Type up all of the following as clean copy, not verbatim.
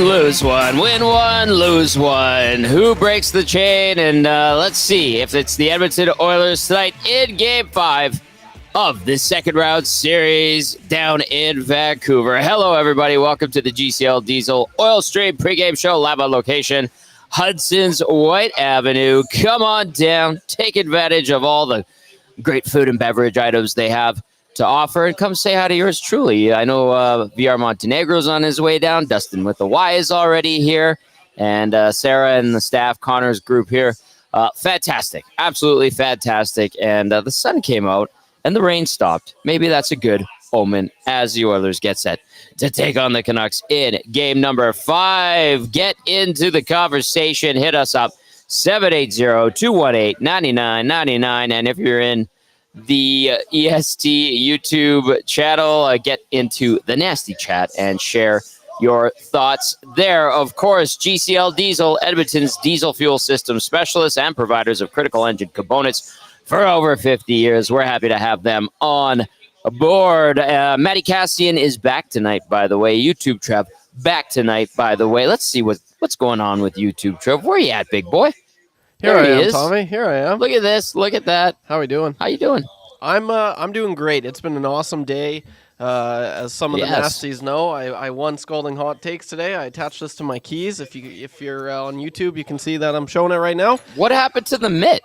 lose one. Win one, lose one. Who breaks the chain? And let's see if it's the Edmonton Oilers tonight in Game 5 of the second round series down in Vancouver. Hello, everybody. Welcome to the GCL Diesel Oil Stream pregame show live on location. Hudsons, Whyte Avenue. Come on down. Take advantage of all the great food and beverage items they have to offer, and come say hi to yours truly. I know VR Montenegro's on his way down. Dustin with the Y is already here, and Sarah and the staff, Connor's group here. Fantastic, absolutely fantastic. And the sun came out and the rain stopped. Maybe that's a good omen as the Oilers get set to take on the Canucks in game number 5. Get into the conversation. Hit us up 780-218-9999, and if you're in the EST YouTube channel, get into the nasty chat and share your thoughts there. Of course, GCL Diesel, Edmonton's diesel fuel system specialists and providers of critical engine components for over 50 years. We're happy to have them on board. Matt Kassian is back tonight, by the way. YouTube Trev back tonight, by the way. Let's see what's going on with YouTube Trev. Where you at, big boy? Here I am, Tommy. Here I am. Look at this. Look at that. How are we doing? How you doing? I'm doing great. It's been an awesome day. As some of the nasties know, I won Scalding Hot Takes today. I attached this to my keys. If you're on YouTube, you can see that I'm showing it right now. What happened to the mitt?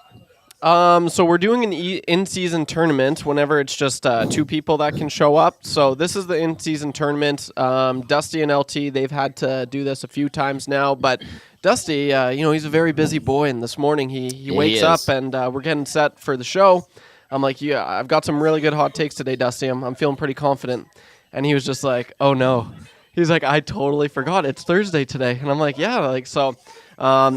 So we're doing an in-season tournament whenever it's just 2 people that can show up. So this is the in-season tournament. Dusty and LT, they've had to do this a few times now, but Dusty, he's a very busy boy, and this morning he wakes up and we're getting set for the show. I'm like, yeah, I've got some really good hot takes today, Dusty. I'm feeling pretty confident. And he was just like, oh no. He's like, I totally forgot. It's Thursday today. And I'm like, yeah, so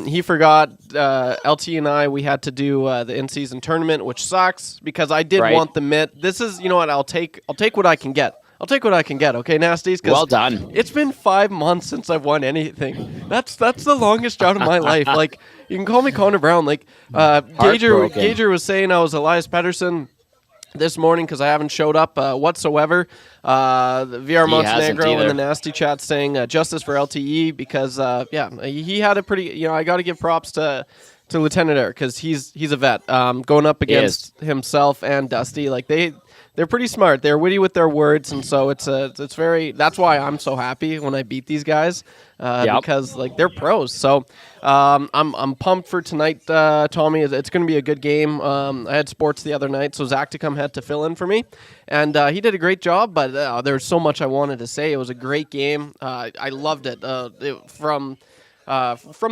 he forgot. LT and I, we had to do the in-season tournament, which sucks because I did want the mitt. This is, you know what, I'll take what I can get. Okay, nasties? Well done. It's been 5 months since I've won anything. That's the longest drought of my life. Like, you can call me Connor Brown. Like, Gager was saying I was Elias Pettersson this morning because I haven't showed up whatsoever. The VR Montenegro in the nasty chat saying justice for LTE because, he had a pretty, I got to give props to Lieutenant Eric because he's a vet. Going up against himself and Dusty, like they're pretty smart. They're witty with their words, and so it's very. That's why I'm so happy when I beat these guys because like they're pros. So I'm pumped for tonight, Tommy. It's going to be a good game. I had sports the other night, so Zach to come had to fill in for me, and he did a great job. But there's so much I wanted to say. It was a great game. I loved it from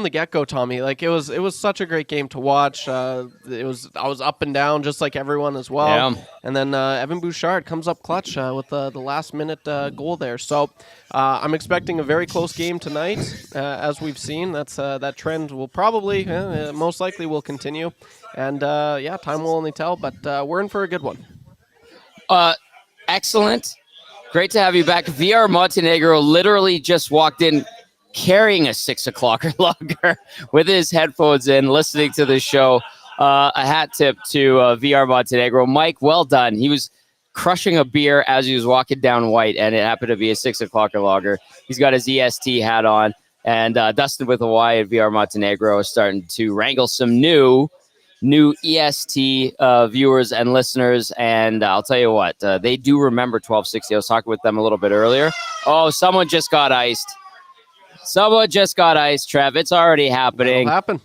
the get-go, Tommy. Like it was such a great game to watch. I was up and down just like everyone as well. Yeah. And then Evan Bouchard comes up clutch with the last-minute goal there. So I'm expecting a very close game tonight, as we've seen. That trend will probably, most likely, will continue. And time will only tell. But we're in for a good one. Excellent. Great to have you back. VR Montenegro literally just walked in carrying a 6 o'clock lager with his headphones in, listening to the show. A hat tip to VR Montenegro. Mike, well done. He was crushing a beer as he was walking down Whyte, and it happened to be a 6 o'clock lager. He's got his EST hat on, and Dustin with a Y at VR Montenegro is starting to wrangle some new EST viewers and listeners, and I'll tell you what, they do remember 1260. I was talking with them a little bit earlier. Oh, someone just got iced. Trev. It's already happening. It'll happen.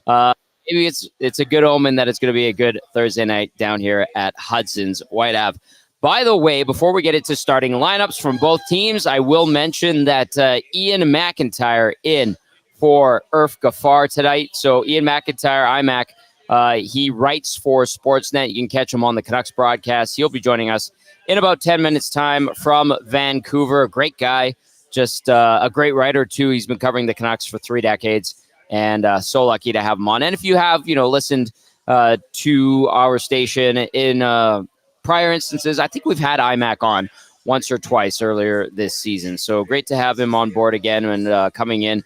Maybe it's a good omen that it's going to be a good Thursday night down here at Hudsons, Whyte Ave. By the way, before we get into starting lineups from both teams, I will mention that Iain MacIntyre in for Irf Gaffar tonight. So Iain MacIntyre, iMac, he writes for Sportsnet. You can catch him on the Canucks broadcast. He'll be joining us in about 10 minutes' time from Vancouver. Great guy. Just a great writer, too. He's been covering the Canucks for 3 decades, and so lucky to have him on. And if you have, listened to our station in prior instances, I think we've had iMac on once or twice earlier this season. So great to have him on board again and coming in,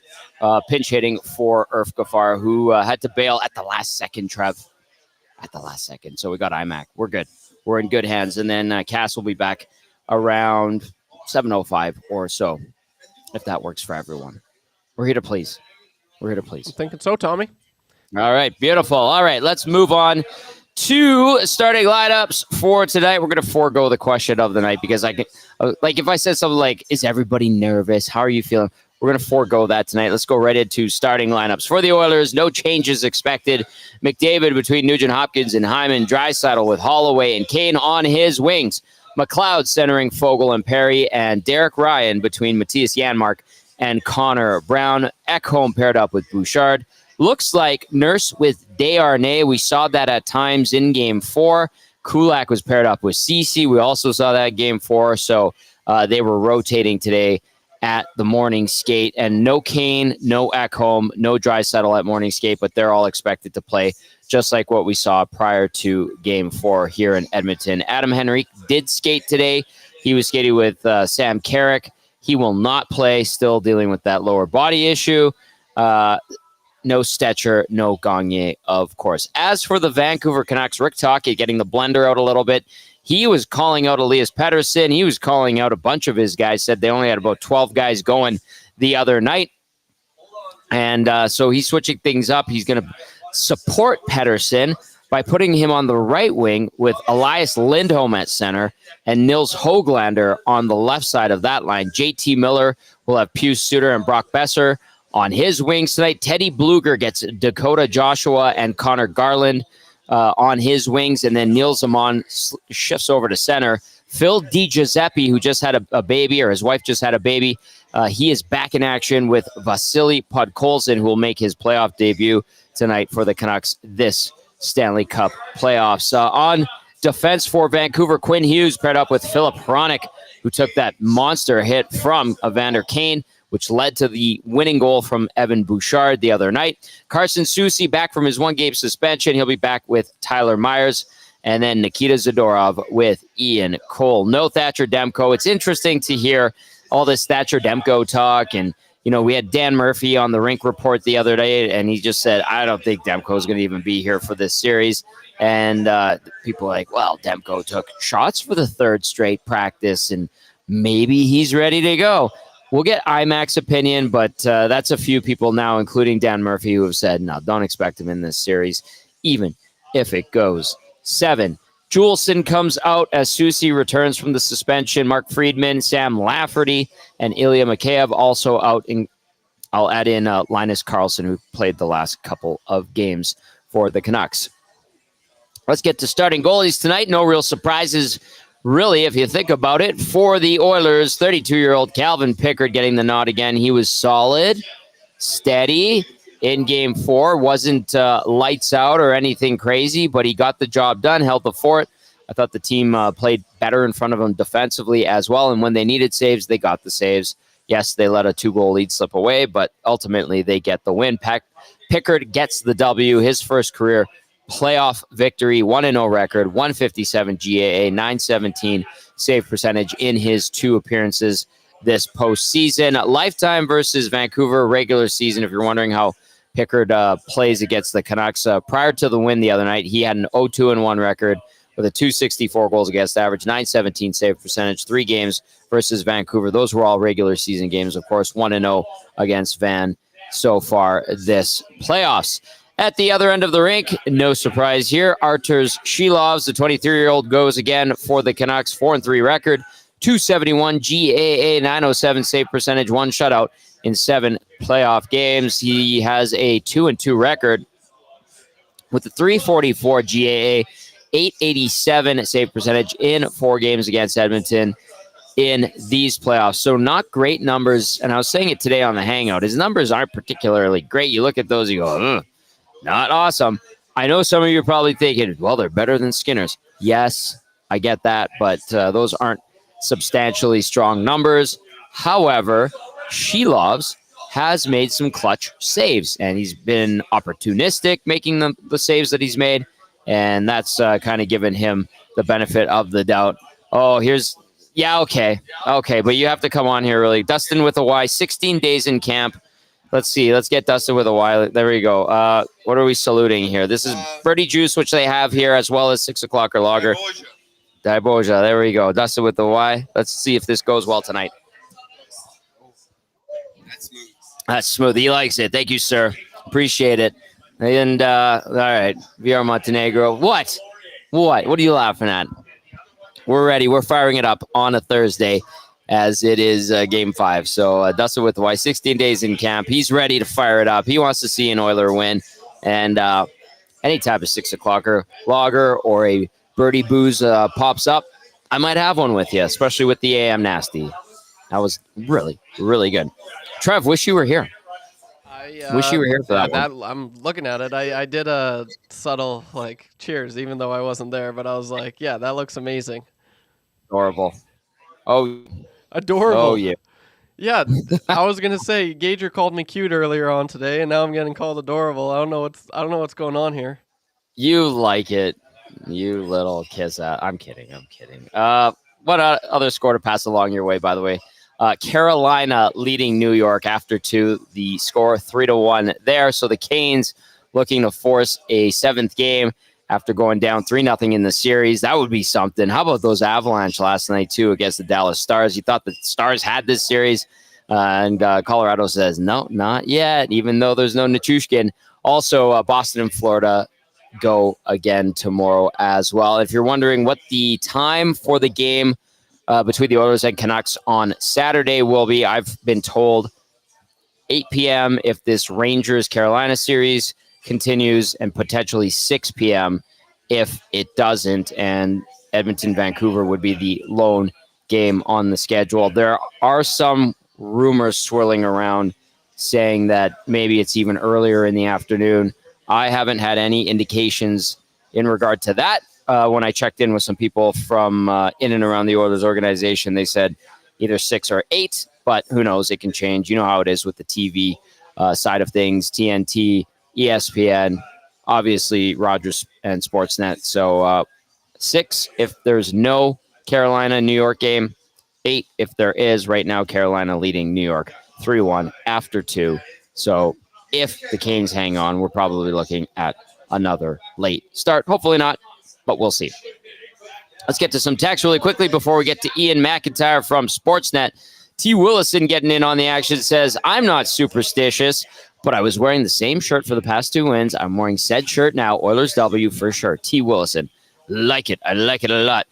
pinch hitting for Irf Gaffar, who had to bail at the last second, Trev. At the last second. So we got iMac. We're good. We're in good hands. And then Cass will be back around 7:05 or so, if that works for everyone. We're here to please. We're here to please. I'm thinking so, Tommy. All right, beautiful. All right, let's move on to starting lineups for tonight. We're going to forego the question of the night because I can, if I said something like, is everybody nervous? How are you feeling? We're going to forego that tonight. Let's go right into starting lineups. For the Oilers, no changes expected. McDavid between Nugent-Hopkins and Hyman. Draisaitl with Holloway and Kane on his wings. McLeod centering Fogle and Perry. And Derek Ryan between Matthias Janmark and Connor Brown. Ekholm paired up with Bouchard. Looks like Nurse with Desharnais. We saw that at times in Game 4. Kulak was paired up with Ceci. We also saw that in Game 4. So they were rotating today at the morning skate. And no Kane, no Ekholm, no Draisaitl at morning skate, but they're all expected to play just like what we saw prior to Game 4 here in Edmonton. Adam Henrique did skate today. He was skating with Sam Carrick. He will not play, still dealing with that lower body issue. No Stetcher, no Gagner, of course. As for the Vancouver Canucks, Rick Tocchet getting the blender out a little bit. He was calling out Elias Pettersson. He was calling out a bunch of his guys, said they only had about 12 guys going the other night. And so he's switching things up. He's going to support Pettersson by putting him on the right wing with Elias Lindholm at center and Nils Höglander on the left side of that line. JT Miller will have Pius Suter and Brock Besser on his wings tonight. Teddy Bluger gets Dakota Joshua and Connor Garland on his wings. And then Neil Zaman shifts over to center. Phil DiGiuseppe, who just had a baby, or his wife just had a baby, he is back in action with Vasily Podkolzin, who will make his playoff debut tonight for the Canucks this Stanley Cup playoffs. On defense for Vancouver, Quinn Hughes paired up with Philip Hronik, who took that monster hit from Evander Kane, which led to the winning goal from Evan Bouchard the other night. Carson Soucy back from his one-game suspension. He'll be back with Tyler Myers. And then Nikita Zadorov with Ian Cole. No Thatcher Demko. It's interesting to hear all this Thatcher Demko talk. And, you know, we had Dan Murphy on the Rink Report the other day, and he just said, I don't think Demko is going to even be here for this series. And people are like, well, Demko took shots for the third straight practice, and maybe he's ready to go. We'll get IMAC's opinion, but that's a few people now, including Dan Murphy, who have said, no, don't expect him in this series, even if it goes 7. Juleson comes out as Soucy returns from the suspension. Mark Friedman, Sam Lafferty, and Ilya Mikheyev also out. I'll add in Linus Karlsson, who played the last couple of games for the Canucks. Let's get to starting goalies tonight. No real surprises, really, if you think about it. For the Oilers, 32-year-old Calvin Pickard getting the nod again. He was solid, steady in Game 4. Wasn't lights out or anything crazy, but he got the job done, held the fort. I thought the team played better in front of him defensively as well, and when they needed saves, they got the saves. Yes, they let a 2-goal lead slip away, but ultimately they get the win. Pickard gets the W, his first career playoff victory, 1-0 record, 157 GAA, 917 save percentage in his 2 appearances this postseason. Lifetime versus Vancouver regular season, if you're wondering how Pickard plays against the Canucks. Prior to the win the other night, he had an 0-2-1 record with a 264 goals against average, 917 save percentage, 3 games versus Vancouver. Those were all regular season games, of course, 1-0 against Van so far this playoffs. At the other end of the rink, no surprise here, Arturs Shilovs, the 23-year-old, goes again for the Canucks, 4-3 record, 271 GAA, 907 save percentage, 1 shutout in 7 playoff games. He has a 2-2 record with a 344 GAA, 887 save percentage in 4 games against Edmonton in these playoffs. So not great numbers, and I was saying it today on the Hangout. His numbers aren't particularly great. You look at those, you go, not awesome. I know some of you are probably thinking, well, they're better than Skinner's. Yes, I get that, but those aren't substantially strong numbers. However, Shilovs has made some clutch saves, and he's been opportunistic making the saves that he's made, and that's kind of given him the benefit of the doubt. Oh, okay, but you have to come on here really. Dustin with a Y, 16 days in camp. Let's see. Let's get Dustin with a Y. There we go. What are we saluting here? This is Birdie Juice, which they have here, as well as 6 o'clock or lager. Diboja. There we go. Dustin with the Y. Let's see if this goes well tonight. That's smooth. He likes it. Thank you, sir. Appreciate it. And all right, VR Montenegro. What? What are you laughing at? We're ready. We're firing it up on a Thursday as it is game 5. So Dustin with Why 16 days in camp. He's ready to fire it up. He wants to see an Oiler win. And any type of 6 o'clocker lager or a birdie booze pops up, I might have one with you, especially with the AM Nasty. That was really, really good. Trev, wish you were here. Wish you were here for that one. I'm looking at it. I did a subtle cheers, even though I wasn't there. But I was like, yeah, that looks amazing. Adorable. Oh, adorable. Oh yeah. Yeah, I was gonna say Gager called me cute earlier on today, and now I'm getting called adorable. I don't know what's going on here. You like it, you little kiss ass. I'm kidding. What other score to pass along your way, by the way? Carolina leading New York after 2. The score 3-1 there. So the Canes looking to force a 7th game after going down 3-0 in the series. That would be something. How about those Avalanche last night too against the Dallas Stars? You thought the Stars had this series, and Colorado says no, not yet. Even though there's no Nichushkin. Also, Boston and Florida go again tomorrow as well. If you're wondering what the time for the game between the Oilers and Canucks on Saturday will be, I've been told 8 p.m. if this Rangers-Carolina series continues, and potentially 6 p.m. if it doesn't, and Edmonton-Vancouver would be the lone game on the schedule. There are some rumors swirling around saying that maybe it's even earlier in the afternoon. I haven't had any indications in regard to that. When I checked in with some people from in and around the Oilers organization, they said either 6 or 8, but who knows? It can change. You know how it is with the TV side of things, TNT, ESPN, obviously Rogers and Sportsnet. So 6 if there's no Carolina-New York game, 8 if there is. Right now, Carolina leading New York 3-1 after 2. So if the Canes hang on, we're probably looking at another late start. Hopefully not, but we'll see. Let's get to some text really quickly before we get to Iain MacIntyre from Sportsnet. T. Willison getting in on the action says, I'm not superstitious, but I was wearing the same shirt for the past 2 wins. I'm wearing said shirt now. Oilers W for sure. T. Willison. Like it. I like it a lot.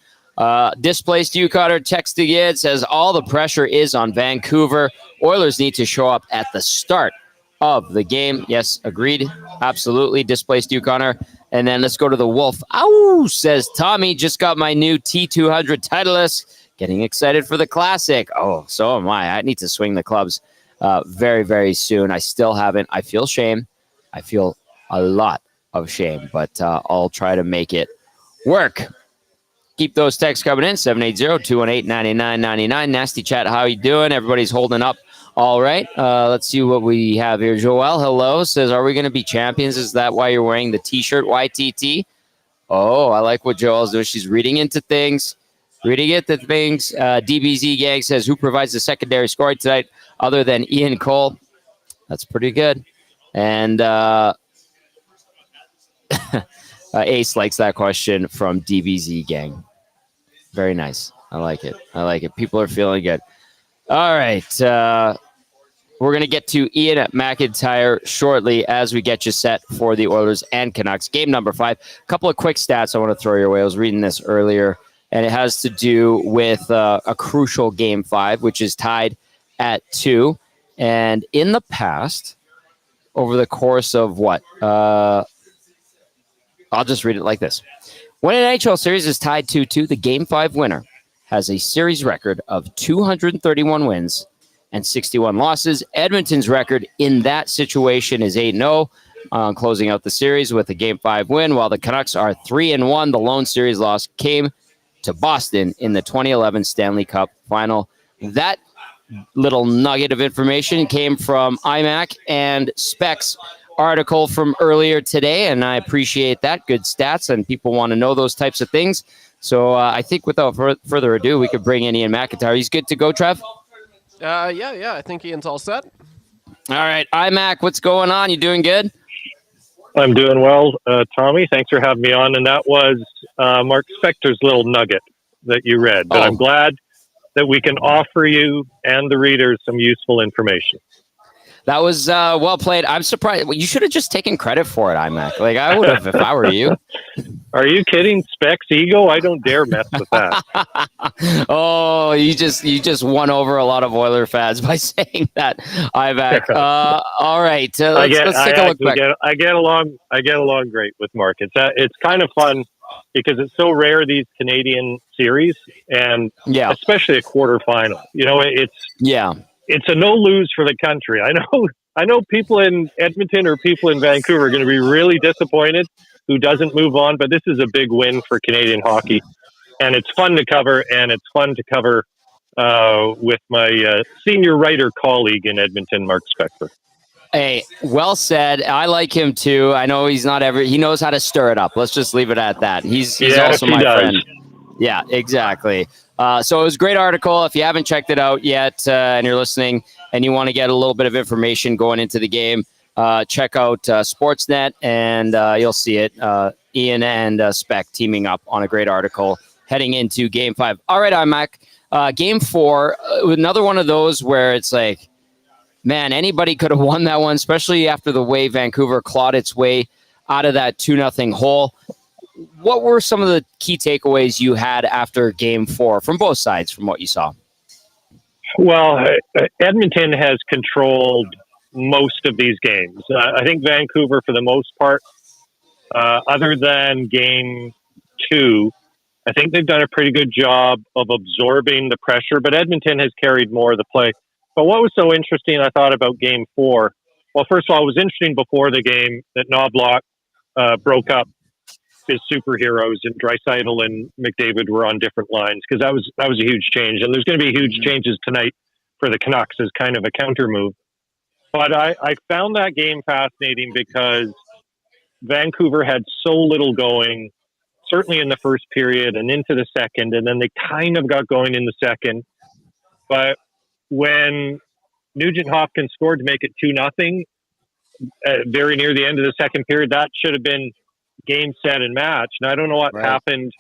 Displaced Yukotter texting in says, all the pressure is on Vancouver. Oilers need to show up at the start of the game. Yes, agreed. Absolutely. Displaced Yukotter. And then let's go to the Wolf. Ow, says Tommy. Just got my new T200 Titleist. Getting excited for the Classic. Oh, so am I. I need to swing the clubs very, very soon. I still haven't. I feel shame. I feel a lot of shame, but I'll try to make it work. Keep those texts coming in. 780-218-9999. Nasty Chat, how you doing? Everybody's holding up all right. Let's see what we have here. Joel, hello, says, are we going to be champions? Is that why you're wearing the T-shirt, YTT? Oh, I like what Joel's doing. She's reading into things. DBZ Gang says, who provides the secondary scoring tonight other than Ian Cole? That's pretty good. And Ace likes that question from DBZ Gang. Very nice. I like it. People are feeling good. All right. We're going to get to Iain MacIntyre shortly as we get you set for the Oilers and Canucks. Game number 5. A couple of quick stats I want to throw your way. I was reading this earlier, and it has to do with a crucial Game 5, which is tied at 2. And in the past, over the course of what? I'll just read it like this. When an NHL series is tied 2-2, the Game 5 winner has a series record of 231 wins and 61 losses. Edmonton's record in that situation is 8-0, closing out the series with a Game 5 win, while the Canucks are 3-1. The lone series loss came to Boston in the 2011 Stanley Cup Final. That little nugget of information came from IMAC and Specs article from earlier today, and I appreciate that. Good stats, and people want to know those types of things. So I think without further ado, we could bring in Iain MacIntyre. He's good to go, Trev? Yeah. I think Ian's all set. All right. IMAC, what's going on? You doing good? I'm doing well, Tommy. Thanks for having me on. And that was Mark Spector's little nugget that you read. But I'm glad that we can offer you and the readers some useful information. That was well played. I'm surprised. You should have just taken credit for it, IMAC. Like I would have if I were you. Are you kidding? Specs ego? I don't dare mess with that. Oh, you just won over a lot of Oiler fans by saying that, IMAC. All right, let's take a look back. I get along great with Mark. It's kind of fun because it's so rare, these Canadian series, and especially a quarterfinal. It's a no lose for the country. I know people in Edmonton or people in Vancouver are going to be really disappointed who doesn't move on, but this is a big win for Canadian hockey, and it's fun to cover, with my senior writer colleague in Edmonton, Mark Spector. Hey, well said. I like him too. I know he's not he knows how to stir it up. Let's just leave it at that. He's also my friend. Yeah, exactly. So it was a great article. If you haven't checked it out yet and you're listening and you want to get a little bit of information going into the game, check out Sportsnet and you'll see it. Ian and Spec teaming up on a great article heading into Game 5. All right, IMAC. Game 4, another one of those where it's like, man, anybody could have won that one, especially after the way Vancouver clawed its way out of that 2-0 hole. What were some of the key takeaways you had after Game 4 from both sides, from what you saw? Well, Edmonton has controlled most of these games. I think Vancouver, for the most part, other than Game 2, I think they've done a pretty good job of absorbing the pressure, but Edmonton has carried more of the play. But what was so interesting, I thought, about Game 4, well, first of all, it was interesting before the game that Knobloch broke up his superheroes and Draisaitl and McDavid were on different lines, because that was a huge change. And there's going to be huge changes tonight for the Canucks as kind of a counter move. But I found that game fascinating because Vancouver had so little going, certainly in the first period and into the second, and then they kind of got going in the second. But when Nugent Hopkins scored to make it 2-0, very near the end of the second period, that should have been game, set, and match. And I don't know what happened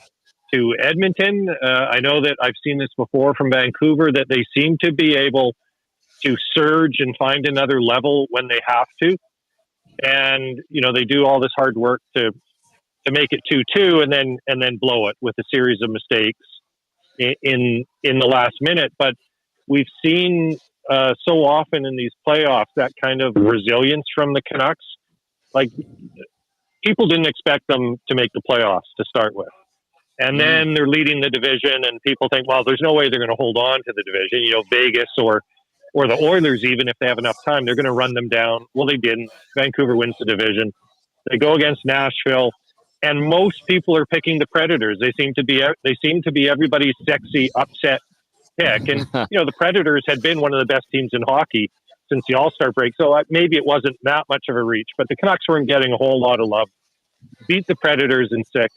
to Edmonton. I know that I've seen this before from Vancouver, that they seem to be able to surge and find another level when they have to. And, they do all this hard work to make it 2-2 and then blow it with a series of mistakes in the last minute. But we've seen so often in these playoffs that kind of resilience from the Canucks. Like, people didn't expect them to make the playoffs to start with. And then they're leading the division, and people think, well, there's no way they're going to hold on to the division. Vegas or the Oilers, even if they have enough time, they're going to run them down. Well, they didn't. Vancouver wins the division. They go against Nashville, and most people are picking the Predators. They seem to be everybody's sexy upset pick. And, the Predators had been one of the best teams in hockey since the All-Star break. So maybe it wasn't that much of a reach, but the Canucks weren't getting a whole lot of love. Beat the Predators in 6,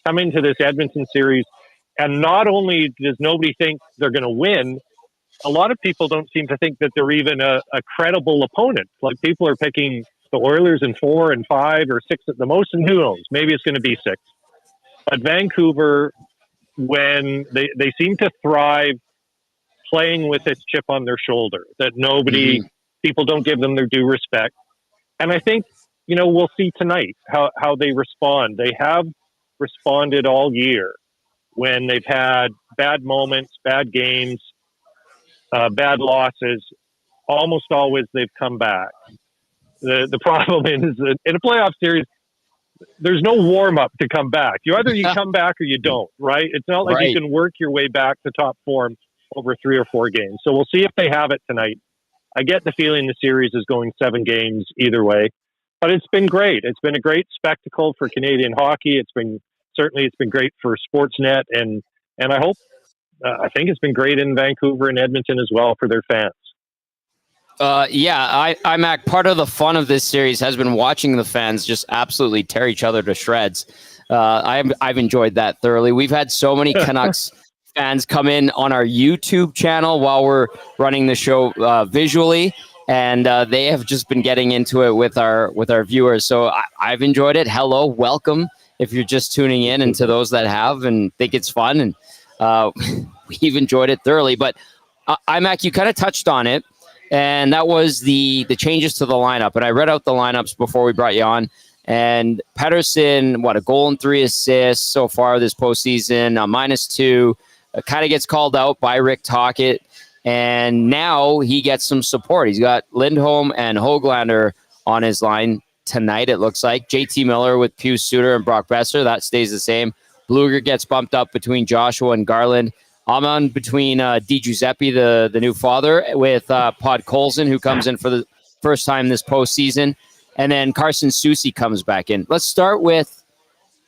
come into this Edmonton series, and not only does nobody think they're going to win, a lot of people don't seem to think that they're even a credible opponent. Like, people are picking the Oilers in 4 and 5 or 6 at the most, and who knows? Maybe it's going to be 6. But Vancouver, when they seem to thrive playing with this chip on their shoulder, that people don't give them their due respect. And I think, we'll see tonight how they respond. They have responded all year when they've had bad moments, bad games, bad losses. Almost always they've come back. The problem is that in a playoff series, there's no warm-up to come back. You come back or you don't, right? It's not like you can work your way back to top form over 3 or 4 games. So we'll see if they have it tonight. I get the feeling the series is going 7 games either way, but it's been great. It's been a great spectacle for Canadian hockey. It's been great for Sportsnet, and I think it's been great in Vancouver and Edmonton as well for their fans. IMAC, part of the fun of this series has been watching the fans just absolutely tear each other to shreds. I've enjoyed that thoroughly. We've had so many Canucks fans come in on our YouTube channel while we're running the show visually, and they have just been getting into it with our viewers. So I've enjoyed it. Hello, welcome if you're just tuning in, and to those that have and think it's fun, and we've enjoyed it thoroughly. But IMAC, you kind of touched on it. and that was the changes to the lineup. And I read out the lineups before we brought you on. And Pettersson, a goal and 3 assists so far this postseason, -2, kind of gets called out by Rick Tocchet. And now he gets some support. He's got Lindholm and Höglander on his line tonight, it looks like. JT Miller with Pius Suter and Brock Besser, that stays the same. Blueger gets bumped up between Joshua and Garland. Amon between Di Giuseppe, the new father, with Podkolzin, who comes in for the first time this postseason. And then Carson Soucy comes back in. Let's start with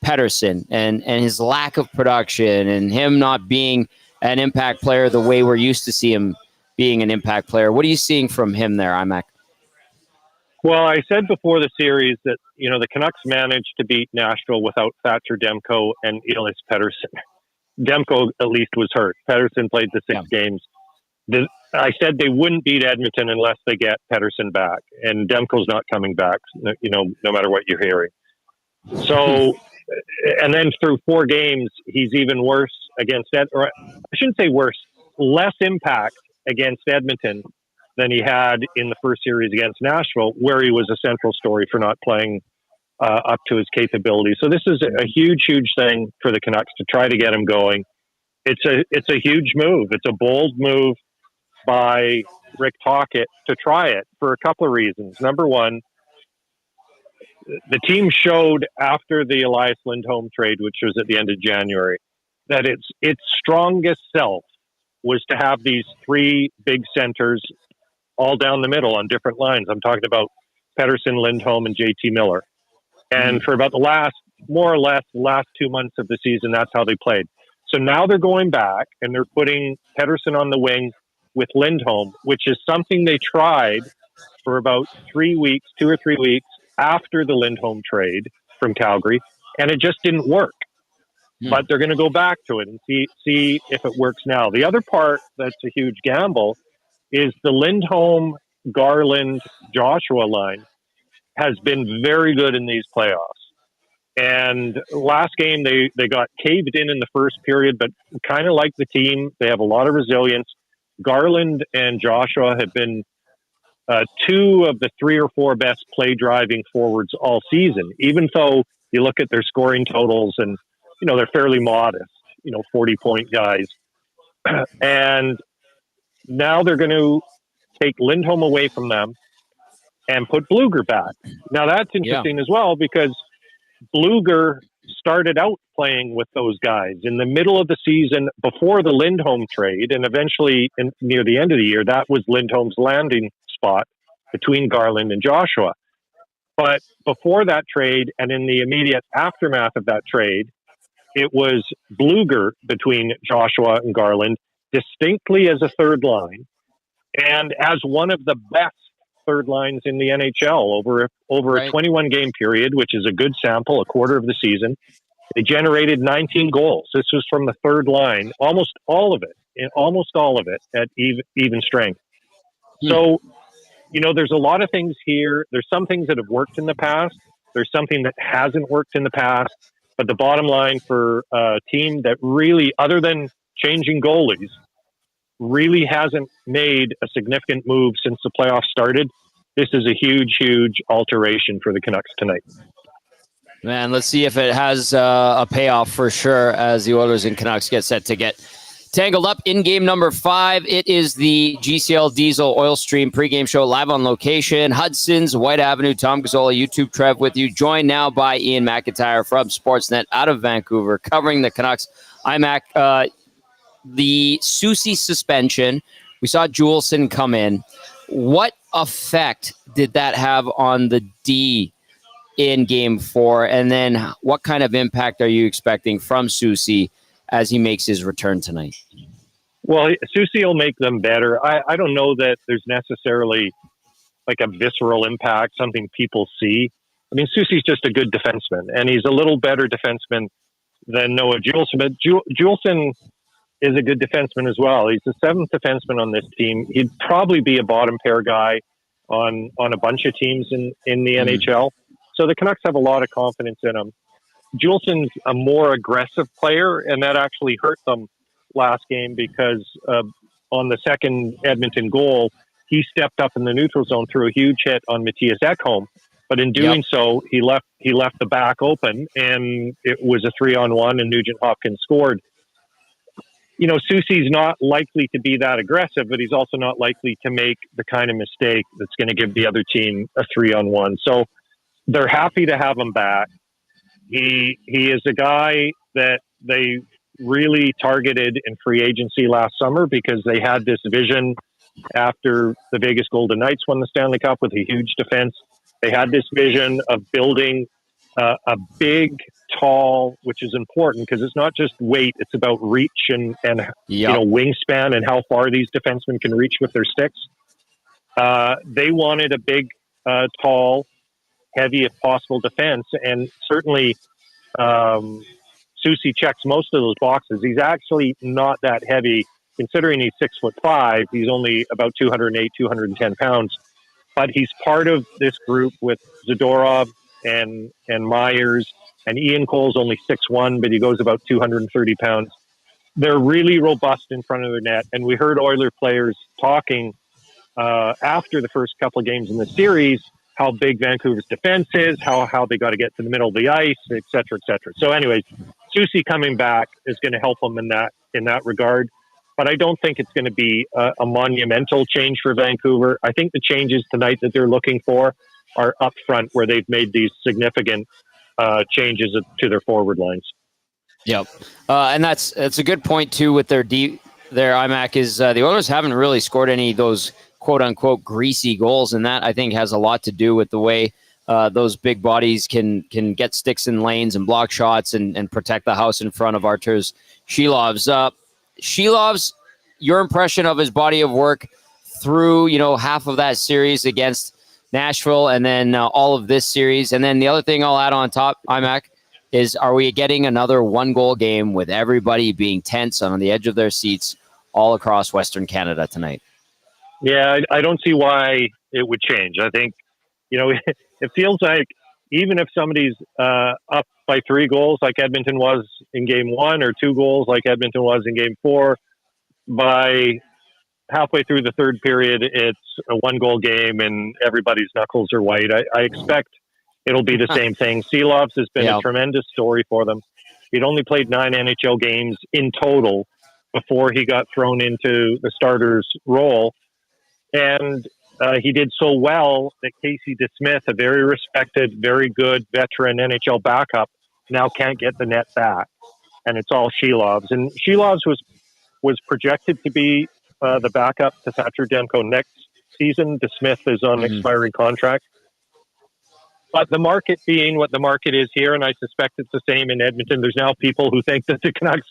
Pettersson and his lack of production and him not being an impact player the way we're used to see him being an impact player. What are you seeing from him there, IMAC? Well, I said before the series that, the Canucks managed to beat Nashville without Thatcher Demko and Elias Pettersson. Demko at least was hurt. Pettersson played the 6 games. I said they wouldn't beat Edmonton unless they get Pettersson back, and Demko's not coming back, no matter what you're hearing. So, and then through 4 games, he's even worse against or I shouldn't say worse, less impact against Edmonton than he had in the first series against Nashville, where he was a central story for not playing up to his capability. So this is a huge, huge thing for the Canucks to try to get him going. It's a huge move. It's a bold move by Rick Tocchet to try it for a couple of reasons. Number one, the team showed after the Elias Lindholm trade, which was at the end of January, that its strongest self was to have these 3 big centers all down the middle on different lines. I'm talking about Pettersson, Lindholm, and JT Miller. And for about more or less the last 2 months of the season, that's how they played. So now they're going back and they're putting Pettersson on the wing with Lindholm, which is something they tried for about 3 weeks, 2 or 3 weeks after the Lindholm trade from Calgary, and it just didn't work. But they're going to go back to it and see if it works now. The other part that's a huge gamble is the Lindholm, Garland, Joshua line has been very good in these playoffs. And last game, they got caved in the first period, but kind of like the team, they have a lot of resilience. Garland and Joshua have been 2 of the 3 or 4 best play driving forwards all season, even though you look at their scoring totals and, they're fairly modest, 40-point guys. And now they're going to take Lindholm away from them and put Blueger back. Now that's interesting as well, because Blueger started out playing with those guys in the middle of the season before the Lindholm trade, and eventually near the end of the year, that was Lindholm's landing spot between Garland and Joshua. But before that trade and in the immediate aftermath of that trade, it was Blueger between Joshua and Garland, distinctly as a third line, and as one of the best third lines in the NHL over a 21-game period, which is a good sample, a quarter of the season. They generated 19 goals. This was from the third line, almost all of it at even strength. So, there's a lot of things here. There's some things that have worked in the past. There's something that hasn't worked in the past. But the bottom line for a team that really, other than changing goalies, really hasn't made a significant move since the playoffs started, this is a huge, huge alteration for the Canucks tonight. Man, let's see if it has a payoff for sure as the Oilers and Canucks get set to get tangled up in game number 5. It is the GCL Diesel Oil Stream pregame show live on location. Hudsons, Whyte Avenue, Tom Gazzola, YouTube Trev with you. Joined now by Iain MacIntyre from Sportsnet out of Vancouver, covering the Canucks. IMAC, the Soucy suspension. We saw Juleson come in. What effect did that have on the D in game 4? And then what kind of impact are you expecting from Soucy as he makes his return tonight? Well, Soucy will make them better. I don't know that there's necessarily like a visceral impact, something people see. I mean, Soucy's just a good defenseman, and he's a little better defenseman than Noah Juleson. But Juleson is a good defenseman as well. He's the 7th defenseman on this team. He'd probably be a bottom pair guy on a bunch of teams in the NHL. So the Canucks have a lot of confidence in him. Juleson's a more aggressive player, and that actually hurt them last game because on the second Edmonton goal, he stepped up in the neutral zone, threw a huge hit on Matthias Ekholm. But in doing so, he left the back open, and it was a 3-on-1, and Nugent Hopkins scored. You know, Soucy's not likely to be that aggressive, but he's also not likely to make the kind of mistake that's going to give the other team a 3-on-1. So they're happy to have him back. He is a guy that they really targeted in free agency last summer because they had this vision after the Vegas Golden Knights won the Stanley Cup with a huge defense. They had this vision of building a big, tall, which is important because it's not just weight; it's about reach and you know, wingspan and how far these defensemen can reach with their sticks. They wanted a big, tall, heavy, if possible, defense, and certainly Soucy checks most of those boxes. He's actually not that heavy, considering he's 6'5". He's only about 208, 210 pounds. But he's part of this group with Zadorov and Myers, and Ian Cole's only 6'1", but he goes about 230 pounds. They're really robust in front of their net, and we heard Oiler players talking after the first couple of games in the series how big Vancouver's defense is, how they got to get to the middle of the ice, et cetera, et cetera. So anyways, Soucy coming back is going to help them in that regard. But I don't think it's going to be a monumental change for Vancouver. I think the changes tonight that they're looking for are up front, where they've made these significant changes to their forward lines. Yep. And that's a good point, too, with their IMAC is the Oilers haven't really scored any of those quote-unquote greasy goals, and that, I think, has a lot to do with the way those big bodies can get sticks in lanes and block shots and protect the house in front of Arturs Shilov's. Shilov's, your impression of his body of work through, half of that series against Nashville and then all of this series. And then the other thing I'll add on top, IMAC, is are we getting another one-goal game with everybody being tense on the edge of their seats all across Western Canada tonight? Yeah, I don't see why it would change. I think, it feels like even if somebody's up by 3 goals like Edmonton was in game 1 or 2 goals like Edmonton was in game 4, by halfway through the third period, it's a 1-goal game and everybody's knuckles are white. I expect it'll be the same thing. Silovs has been a tremendous story for them. He'd only played 9 NHL games in total before he got thrown into the starter's role. And he did so well that Casey DeSmith, a very respected, very good veteran NHL backup, now can't get the net back. And it's all Shilovs. And Shilovs was projected to be the backup to Thatcher Demko next season. DeSmith is on an expiring contract. But the market being what the market is here, and I suspect it's the same in Edmonton, there's now people who think that the Canucks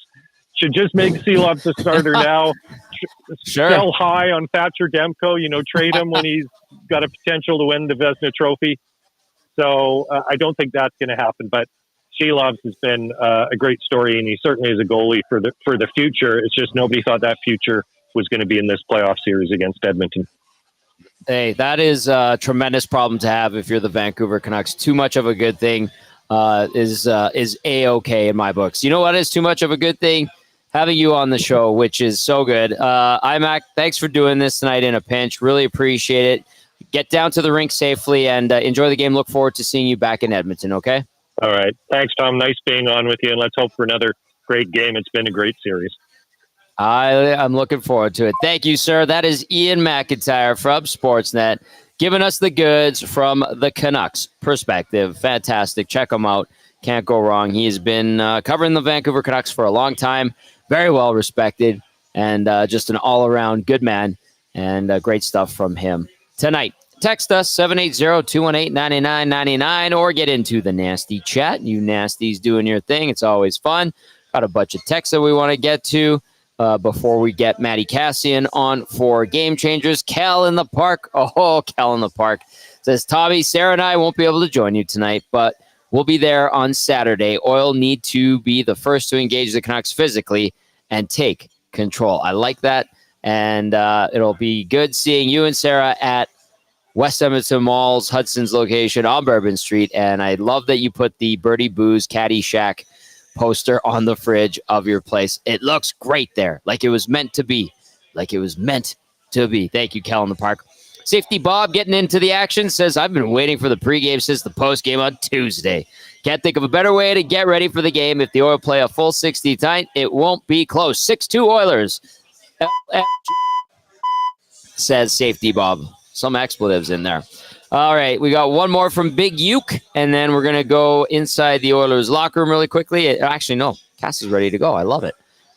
should just make Silovs the starter now. Sure. Sell high on Thatcher Demko, trade him when he's got a potential to win the Vezina Trophy. So I don't think that's going to happen. But Shilovs has been a great story, and he certainly is a goalie for the future. It's just nobody thought that future was going to be in this playoff series against Edmonton. Hey, that is a tremendous problem to have if you're the Vancouver Canucks. Too much of a good thing is A-okay in my books. You know what is too much of a good thing? Having you on the show, which is so good. IMAC, thanks for doing this tonight in a pinch. Really appreciate it. Get down to the rink safely and enjoy the game. Look forward to seeing you back in Edmonton, okay? All right. Thanks, Tom. Nice being on with you, and let's hope for another great game. It's been a great series. I'm looking forward to it. Thank you, sir. That is Iain MacIntyre from Sportsnet, giving us the goods from the Canucks perspective. Fantastic. Check him out. Can't go wrong. He has been covering the Vancouver Canucks for a long time. Very well respected and just an all-around good man, and great stuff from him tonight. Text us 780-218-9999 or get into the nasty chat. You nasties doing your thing. It's always fun. Got a bunch of texts that we want to get to before we get Matt Kassian on for Game Changers. Cal in the Park. Oh, Cal in the Park says, Tommy, Sarah, and I won't be able to join you tonight, but we'll be there on Saturday. Oil need to be the first to engage the Canucks physically and take control. I like that. And it'll be good seeing you and Sarah at West Edmonton Mall's Hudson's location on Bourbon Street. And I love that you put the Birdie Booze Caddy Shack poster on the fridge of your place. It looks great there. Like it was meant to be. Thank you, Cal in the Park. Safety Bob getting into the action says, I've been waiting for the pregame since the postgame on Tuesday. Can't think of a better way to get ready for the game. If the Oilers play a full 60 tonight, it won't be close. 6-2 Oilers. Says Safety Bob. Some expletives in there. All right, we got one more from Big Uke, and then we're going to go inside the Oilers locker room really quickly. Actually, no, Cass is ready to go. I love it.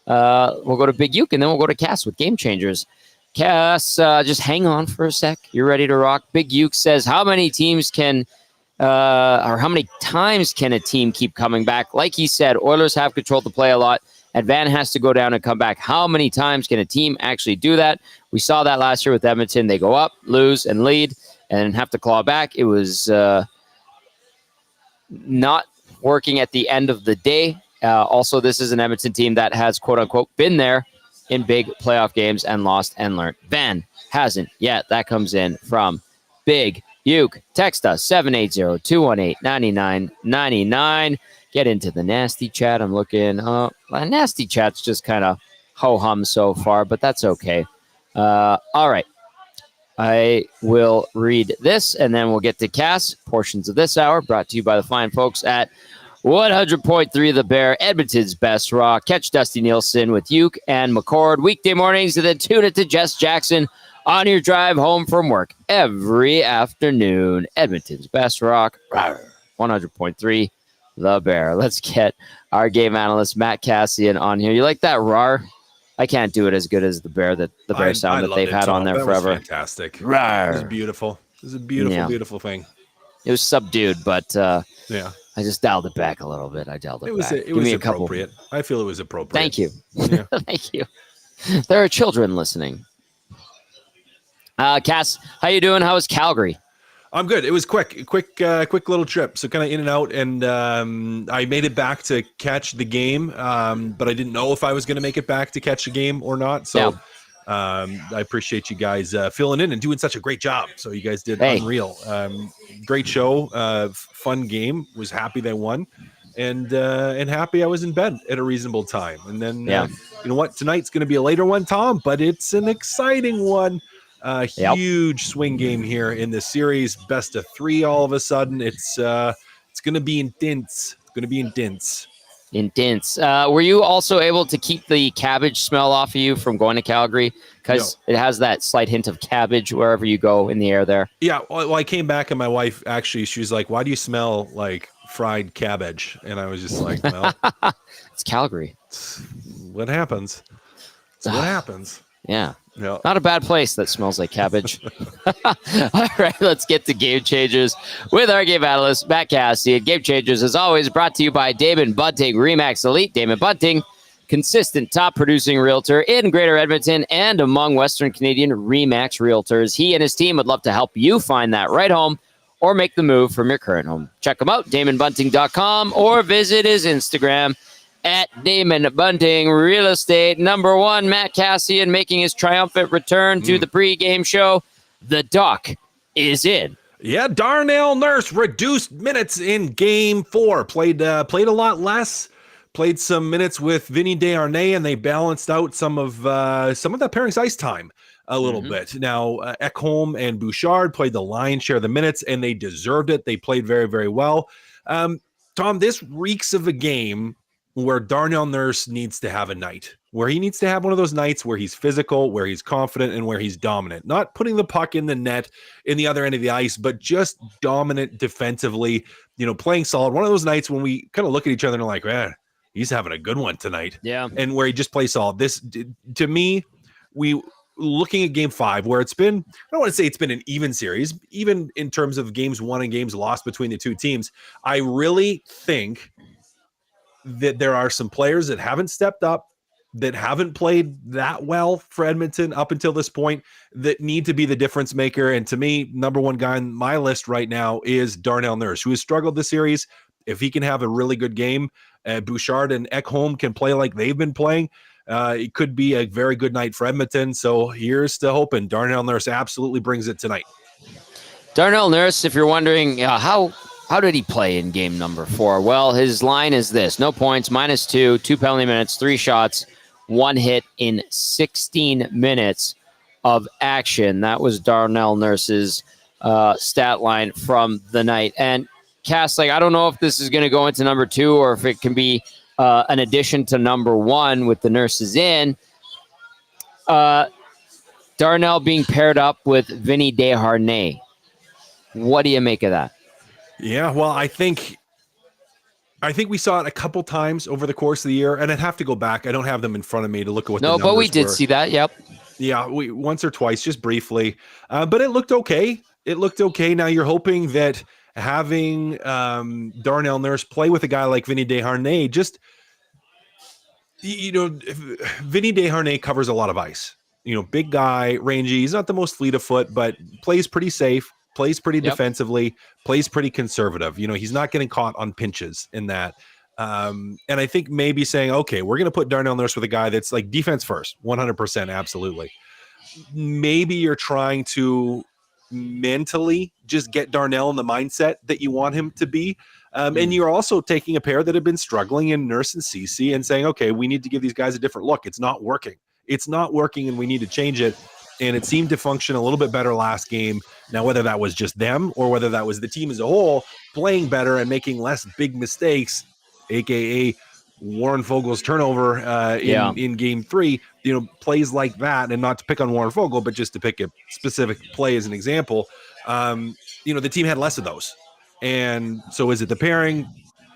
We'll go to Big Uke, and then we'll go to Cass with Game Changers. Cass, just hang on for a sec. You're ready to rock. Big Uke says, how many times can a team keep coming back? Like he said, Oilers have controlled the play a lot, and Van has to go down and come back. How many times can a team actually do that? We saw that last year with Edmonton. They go up, lose, and lead, and have to claw back. It was not working at the end of the day. Also, this is an Edmonton team that has, quote-unquote, been there in big playoff games and lost and learned. Van hasn't yet. That comes in from Big Uke. Text us, 780-218-9999. Get into the nasty chat. I'm looking. Nasty chat's just kind of ho-hum so far, but that's okay. All right. I will read this, and then we'll get to Cass. Portions of this hour brought to you by the fine folks at 100.3 The Bear, Edmonton's best rock. Catch Dusty Nielsen with Uke and McCord weekday mornings, and then tune it to Jess Jackson on your drive home from work every afternoon. Edmonton's best rock, 100.3 The Bear. Let's get our game analyst, Matt Kassian, on here. You like that rar? I can't do it as good as the Bear sound that they've had on there forever. Was fantastic. Rawr. It was beautiful. It was a beautiful, beautiful thing. It was subdued, but yeah, I just dialed it back a little bit. It was back. It was appropriate. I feel it was appropriate. Thank you. Yeah. Thank you. There are children listening. Cass, how you doing? How was Calgary? I'm good. It was quick little trip. So kind of in and out, and I made it back to catch the game, but I didn't know if I was going to make it back to catch the game or not. So I appreciate you guys filling in and doing such a great job. So you guys did unreal. Great show, fun game. Was happy they won, and happy I was in bed at a reasonable time. And then you know what? Tonight's going to be a later one, Tom, but it's an exciting one. Huge swing game here in this series. Best of 3 all of a sudden. It's going to be intense. Intense. Were you also able to keep the cabbage smell off of you from going to Calgary? Because it has that slight hint of cabbage wherever you go in the air there. Yeah. Well, I came back and my wife actually, she was like, why do you smell like fried cabbage? And I was just like, well, it's Calgary. What happens? It's what happens. Yeah. No. Not a bad place that smells like cabbage. All right, let's get to Game Changers with our game analyst, Matt Kassian. Game Changers, as always, brought to you by Damon Bunting, RE/MAX Elite. Damon Bunting, consistent top-producing realtor in Greater Edmonton and among Western Canadian RE/MAX realtors. He and his team would love to help you find that right home or make the move from your current home. Check him out, DamonBunting.com, or visit his Instagram at Damon Bunting Real Estate. Number 1, Matt Kassian making his triumphant return to the pregame show. The Doc is in. Yeah, Darnell Nurse reduced minutes in Game 4. Played a lot less. Played some minutes with Vinny Desharnais, and they balanced out some of that pairing's ice time a little bit. Now, Ekholm and Bouchard played the lion's share of the minutes, and they deserved it. They played very, very well. Tom, this reeks of a game where Darnell Nurse needs to have a night, where he needs to have one of those nights where he's physical, where he's confident, and where he's dominant. Not putting the puck in the net in the other end of the ice, but just dominant defensively, playing solid. One of those nights when we kind of look at each other and are like, he's having a good one tonight. Yeah. And where he just plays solid. This, to me, looking at Game 5, where it's been, I don't want to say it's been an even series, even in terms of games won and games lost between the two teams. I really think that there are some players that haven't stepped up, that haven't played that well for Edmonton up until this point, that need to be the difference maker. And to me, number 1 guy on my list right now is Darnell Nurse, who has struggled this series. If he can have a really good game, Bouchard and Ekholm can play like they've been playing, it could be a very good night for Edmonton. So here's to hoping Darnell Nurse absolutely brings it tonight. Darnell Nurse, if you're wondering how did he play in game number 4? Well, his line is this: no points, -2, 2 penalty minutes, 3 shots, 1 hit in 16 minutes. of action. That was Darnell Nurse's stat line from the night. And Cass, I don't know if this is going to go into number 2 or if it can be an addition to number 1 with the Nurses in. Darnell being paired up with Vinny Desharnais. What do you make of that? Yeah, well, I think we saw it a couple times over the course of the year, and I'd have to go back. I don't have them in front of me to look at what the numbers were. No, but we did see that, yep. Yeah, we once or twice, just briefly. But it looked okay. Now you're hoping that having Darnell Nurse play with a guy like Vinny Desharnais, Vinny Desharnais covers a lot of ice. Big guy, rangy. He's not the most fleet of foot, but plays pretty safe, plays pretty defensively, plays pretty conservative. He's not getting caught on pinches in that. And I think maybe saying, okay, we're going to put Darnell Nurse with a guy that's like defense first, 100%, absolutely. Maybe you're trying to mentally just get Darnell in the mindset that you want him to be. And you're also taking a pair that have been struggling in Nurse and Ceci and saying, okay, we need to give these guys a different look. It's not working, and we need to change it. And it seemed to function a little bit better last game. Now, whether that was just them or whether that was the team as a whole playing better and making less big mistakes, aka Warren Fogel's turnover in game 3, plays like that, and not to pick on Warren Fogel, but just to pick a specific play as an example, the team had less of those. And so is it the pairing?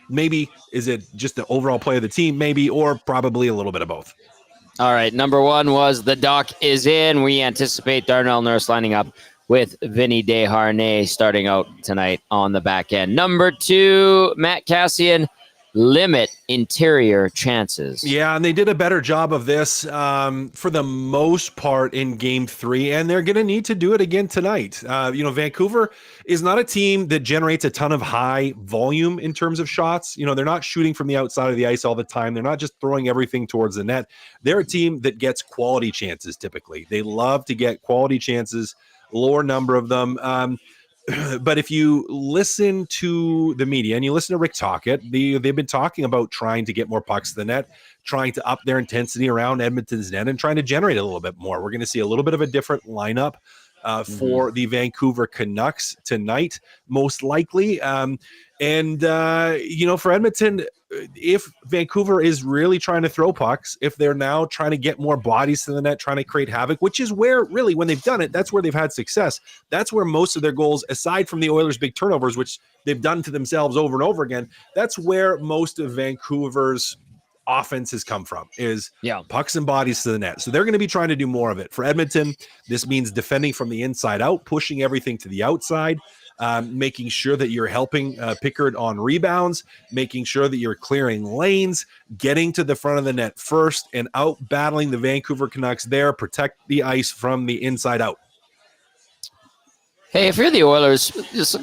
Maybe. Is it just the overall play of the team? Maybe, or probably a little bit of both. All right, number 1 was the Doc is in. We anticipate Darnell Nurse lining up with Vinny Desharnais starting out tonight on the back end. Number 2, Matt Kassian, limit interior chances. Yeah, and they did a better job of this for the most part in game 3, and they're going to need to do it again tonight. Vancouver is not a team that generates a ton of high volume in terms of shots. They're not shooting from the outside of the ice all the time. They're not just throwing everything towards the net. They're a team that gets quality chances typically. They love to get quality chances, lower number of them. But if you listen to the media and you listen to Rick Tocchet, they've been talking about trying to get more pucks to the net, trying to up their intensity around Edmonton's net, and trying to generate a little bit more. We're going to see a little bit of a different lineup for the Vancouver Canucks tonight, most likely. For Edmonton, if Vancouver is really trying to throw pucks, if they're now trying to get more bodies to the net, trying to create havoc, which is where really when they've done it, that's where they've had success. That's where most of their goals, aside from the Oilers' big turnovers, which they've done to themselves over and over again, that's where most of Vancouver's offense has come from, is pucks and bodies to the net. So they're going to be trying to do more of it. For Edmonton, this means defending from the inside out, pushing everything to the outside, making sure that you're helping Pickard on rebounds, making sure that you're clearing lanes, getting to the front of the net first, and out battling the Vancouver Canucks there, protect the ice from the inside out. Hey, if you're the Oilers,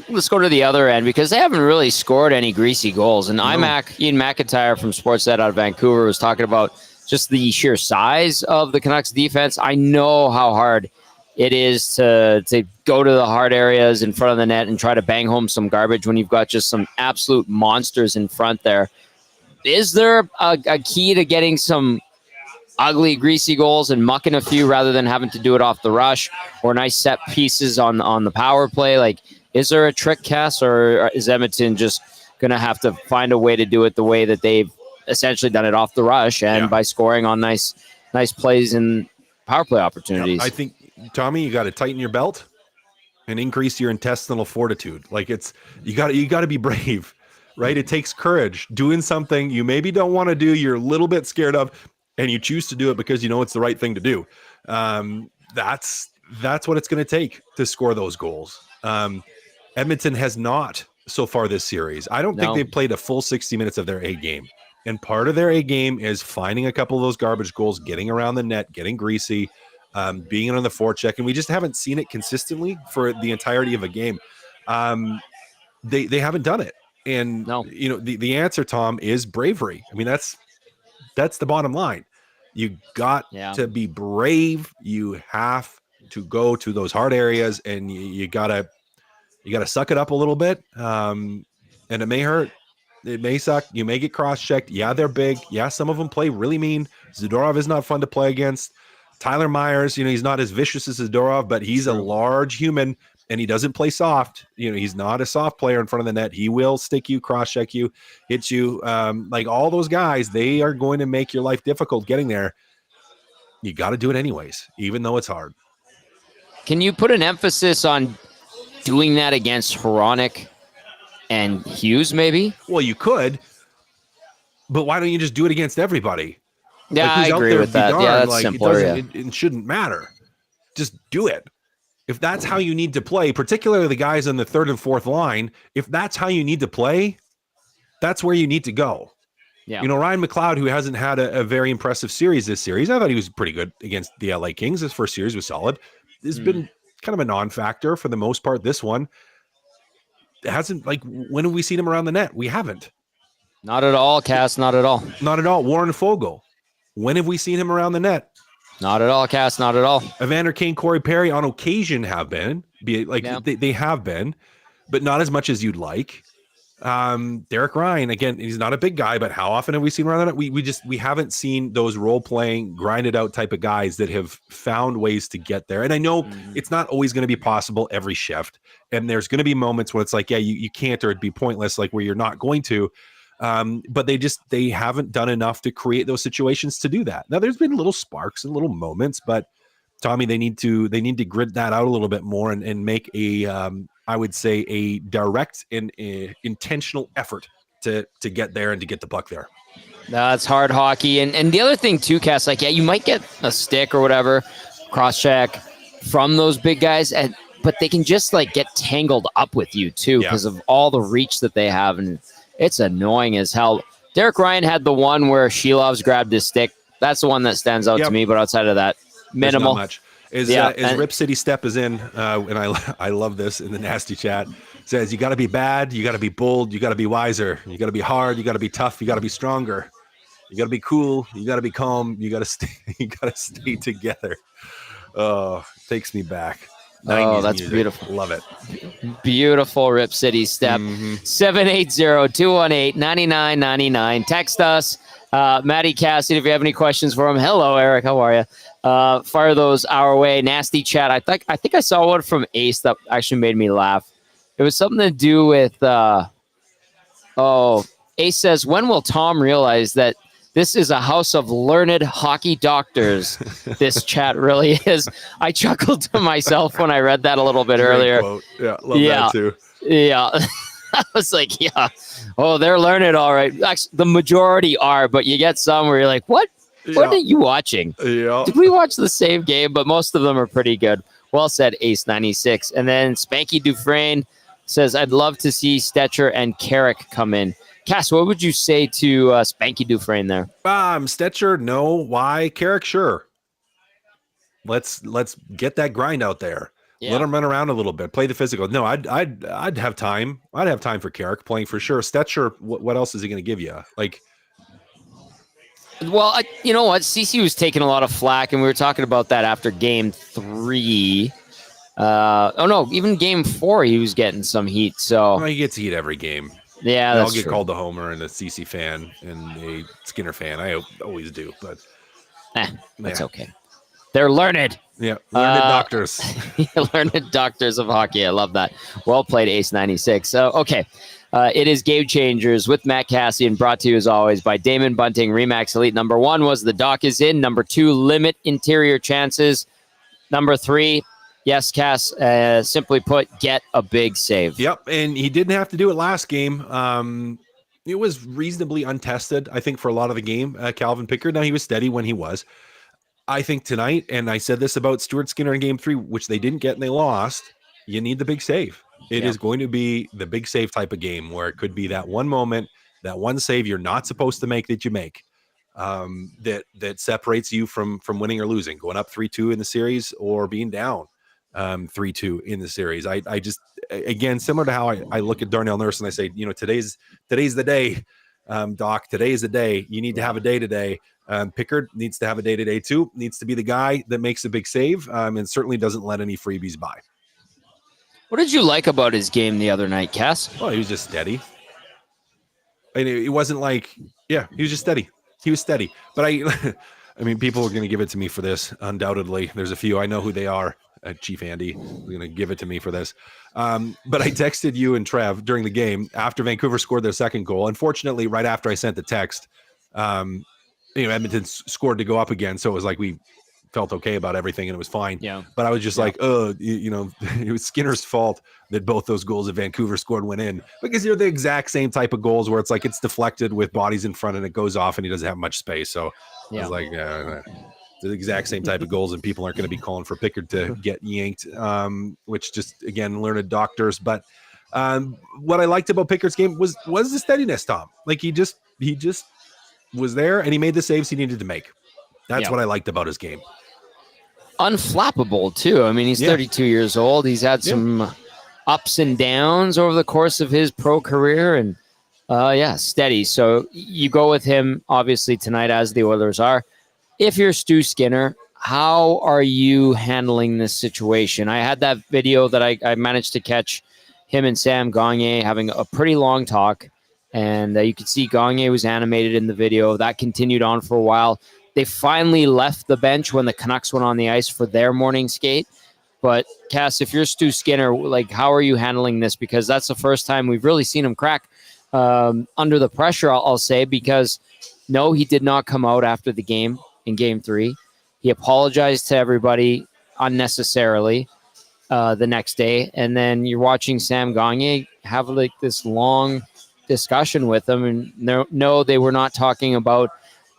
let's go to the other end, because they haven't really scored any greasy goals. And Iain MacIntyre from Sportsnet out of Vancouver was talking about just the sheer size of the Canucks defense. I know how hard it is to go to the hard areas in front of the net and try to bang home some garbage when you've got just some absolute monsters in front there. Is there a key to getting some ugly, greasy goals and mucking a few rather than having to do it off the rush or nice set pieces on the power play? Is there a trick, Cass, or is Edmonton just going to have to find a way to do it the way that they've essentially done it off the rush and by scoring on nice plays and power play opportunities? I think, Tommy, you got to tighten your belt and increase your intestinal fortitude. You got to be brave, right? It takes courage doing something you maybe don't want to do, you're a little bit scared of, and you choose to do it because you know it's the right thing to do. That's what it's going to take to score those goals. Edmonton has not so far this series. I don't think they've played a full 60 minutes of their A game. And part of their A game is finding a couple of those garbage goals, getting around the net, getting greasy, being on the forecheck. And we just haven't seen it consistently for the entirety of a game. They haven't done it. And the answer, Tom, is bravery. I mean, that's the bottom line. You got to be brave. You have to go to those hard areas, and you gotta suck it up a little bit. And it may hurt. It may suck. You may get cross-checked. Yeah, they're big. Yeah, some of them play really mean. Zadorov is not fun to play against. Tyler Myers, he's not as vicious as Zadorov, but he's a large human and he doesn't play soft. He's not a soft player in front of the net. He will stick you, cross-check you, hit you. Like all those guys, they are going to make your life difficult getting there. You got to do it anyways, even though it's hard. Can you put an emphasis on doing that against Hronek and Hughes, maybe? Well, you could, but why don't you just do it against everybody? Yeah, I agree with that. Yeah, that's simpler. It shouldn't matter. Just do it. If that's how you need to play, particularly the guys on the third and fourth line, if that's how you need to play, that's where you need to go. Yeah. Ryan McLeod, who hasn't had a very impressive series this series, I thought he was pretty good against the LA Kings. His first series was solid. It's been kind of a non-factor for the most part. This one hasn't, when have we seen him around the net? We haven't. Not at all, Cass. Not at all. Not at all. Warren Fogle. When have we seen him around the net? Not at all, Cass. Not at all. Evander Kane, Corey Perry on occasion have been. They have been, but not as much as you'd like. Derek Ryan, again, he's not a big guy, but how often have we seen around that? We haven't seen those role-playing, grinded out type of guys that have found ways to get there. And I know it's not always going to be possible every shift. And there's going to be moments when it's like, yeah, you can't, or it'd be pointless, like where you're not going to. But they haven't done enough to create those situations to do that. Now there's been little sparks and little moments, but Tommy, they need to grid that out a little bit more and make I would say a direct and intentional effort to get there and to get the puck there. That's hard hockey. And the other thing too, Cass, you might get a stick or whatever, cross check from those big guys, but they can just get tangled up with you too because of all the reach that they have. And it's annoying as hell. Derek Ryan had the one where Shilov's grabbed his stick. That's the one that stands out to me. But outside of that, minimal. Not much. Rip City Step is in, and I love this in the nasty chat. Says you got to be bad, you got to be bold, you got to be wiser, you got to be hard, you got to be tough, you got to be stronger, you got to be cool, you got to be calm, you got to stay together. Oh, takes me back. Oh, that's music. Beautiful. Love it. Beautiful Rip City Step. 780-218-9999. Text us. Matty Kassian, if you have any questions for him. Hello, Eric. How are you? Fire those our way. Nasty chat. I think I saw one from Ace that actually made me laugh. It was something to do with Ace says, when will Tom realize that this is a house of learned hockey doctors? This chat really is. I chuckled to myself when I read that a little bit earlier. Quote. Yeah, love that too. Yeah. I was like, yeah. Oh, they're learning all right. Actually, the majority are, but you get some where you're like, what? What are you watching? Yeah. Did we watch the same game? But most of them are pretty good. Well said, Ace 96. And then Spanky Dufresne says, I'd love to see Stetcher and Carrick come in. Cass, what would you say to Spanky Dufresne there? Stetcher, no. Why? Carrick, sure. Let's get that grind out there. Yeah. Let him run around a little bit, play the physical. No, I'd have time. I'd have time for Carrick playing for sure. Stetcher, what else is he going to give you? Well, you know what? CC was taking a lot of flack, and we were talking about that after Game 3. Even Game 4, he was getting some heat. So he gets heat every game. Yeah, I'll get called a homer and a CC fan and a Skinner fan. I always do, but that's okay. They're learned. Yeah, learned doctors. Learned doctors of hockey. I love that. Well played, Ace 96. So, okay. It is Game Changers with Matt Kassian, brought to you as always by Damon Bunting, Remax Elite. Number 1 was the dock is in. Number 2, limit interior chances. Number 3, yes, Cass, simply put, get a big save. Yep, and he didn't have to do it last game. It was reasonably untested, I think, for a lot of the game. Calvin Pickard, now he was steady when he was. I think tonight, and I said this about Stuart Skinner in Game 3, which they didn't get and they lost, you need the big save. It is going to be the big save type of game where it could be that one moment, that one save you're not supposed to make that you make, that separates you from winning or losing, going up 3-2 in the series or being down 3-2 in the series. I just, again, similar to how I look at Darnell Nurse and I say, today's the day, Doc. Today is the day. You need to have a day today. Pickard needs to have a day today too. Needs to be the guy that makes a big save and certainly doesn't let any freebies by. What did you like about his game the other night, Cass? Oh, he was just steady. I mean, it wasn't like, he was just steady. He was steady. But I mean, people are going to give it to me for this, undoubtedly. There's a few. I know who they are. Chief Andy is going to give it to me for this. But I texted you and Trev during the game after Vancouver scored their second goal. Unfortunately, right after I sent the text, Edmonton scored to go up again. So it was like we felt okay about everything and it was fine. Yeah. But I was just like, it was Skinner's fault that both those goals that Vancouver scored went in, because they're the exact same type of goals where it's like it's deflected with bodies in front and it goes off and he doesn't have much space. So I was like, the exact same type of goals, and people aren't going to be calling for Pickard to get yanked, which just, again, learned doctors. But what I liked about Pickard's game was the steadiness, Tom. Like he just was there and he made the saves he needed to make. That's what I liked about his game. Unflappable too. I mean, he's 32 years old. He's had some ups and downs over the course of his pro career, and steady. So you go with him obviously tonight, as the Oilers are. If you're Stu Skinner, how are you handling this situation? I had that video that I managed to catch him and Sam Gagner having a pretty long talk, and you could see Gagner was animated in the video. That continued on for a while. They finally left the bench when the Canucks went on the ice for their morning skate. But, Cass, if you're Stu Skinner, like, how are you handling this? Because that's the first time we've really seen him crack under the pressure, I'll say, because, no, he did not come out after the game in Game 3. He apologized to everybody unnecessarily the next day. And then you're watching Sam Gagner have, like, this long discussion with him. And no, they were not talking about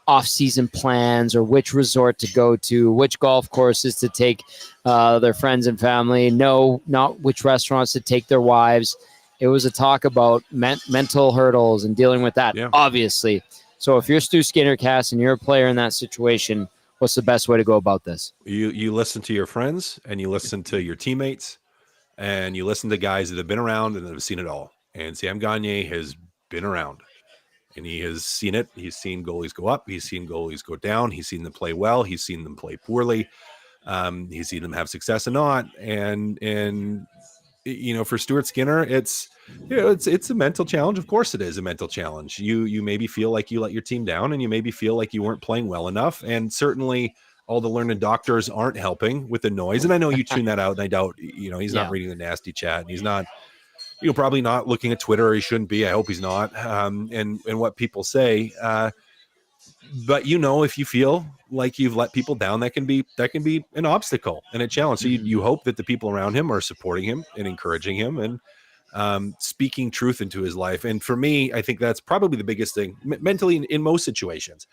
off-season plans or which resort to go to, which golf courses to take their friends and family. No, not which restaurants to take their wives. It was a talk about mental hurdles and dealing with that, obviously. So if you're Stu Skinner, Cass, and you're a player in that situation, what's the best way to go about this? You listen to your friends and you listen to your teammates and you listen to guys that have been around and that have seen it all. And Sam Gagner has been around. And he has seen it. He's seen goalies go up. He's seen goalies go down. He's seen them play well. He's seen them play poorly. He's seen them have success or not. And for Stuart Skinner, it's a mental challenge. Of course, it is a mental challenge. You maybe feel like you let your team down, and you maybe feel like you weren't playing well enough. And certainly, all the learned doctors aren't helping with the noise. And I know you tune that out. And I doubt he's not reading the nasty chat, and he's not. Probably not looking at Twitter, or he shouldn't be. I hope he's not. And what people say. But if you feel like you've let people down, that can be an obstacle and a challenge. So you hope that the people around him are supporting him and encouraging him and speaking truth into his life. And for me, I think that's probably the biggest thing mentally in most situations,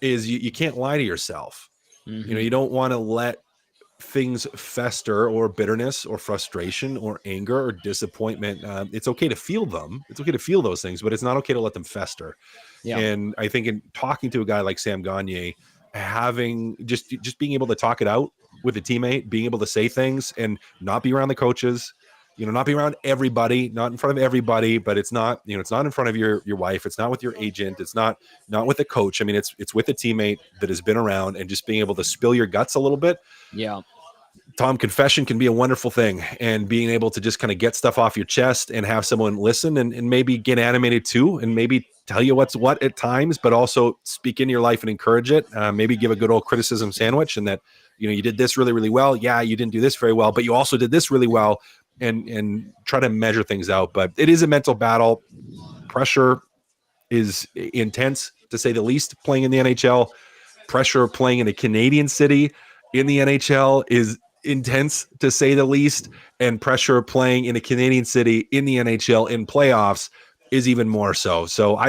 is you can't lie to yourself. Mm-hmm. You don't want to let things fester, or bitterness or frustration or anger or disappointment. It's okay to feel them. It's okay to feel those things, but it's not okay to let them fester. Yeah. And I think in talking to a guy like Sam Gagner, having just being able to talk it out with a teammate, being able to say things and not be around the coaches, not be around everybody, not in front of everybody, but it's not, it's not in front of your wife. It's not with your agent. It's not with a coach. I mean, it's with a teammate that has been around, and just being able to spill your guts a little bit. Yeah. Tom, confession can be a wonderful thing, and being able to just kind of get stuff off your chest and have someone listen and maybe get animated too, and maybe tell you what's what at times, but also speak in your life and encourage it. Maybe give a good old criticism sandwich, and that, you did this really, really well. Yeah, you didn't do this very well, but you also did this really well, and try to measure things out. But it is a mental battle. Pressure is intense, to say the least, playing in the NHL. Pressure playing in a Canadian city in the NHL is intense, to say the least, and pressure playing in a Canadian city in the NHL in playoffs is even more so. So I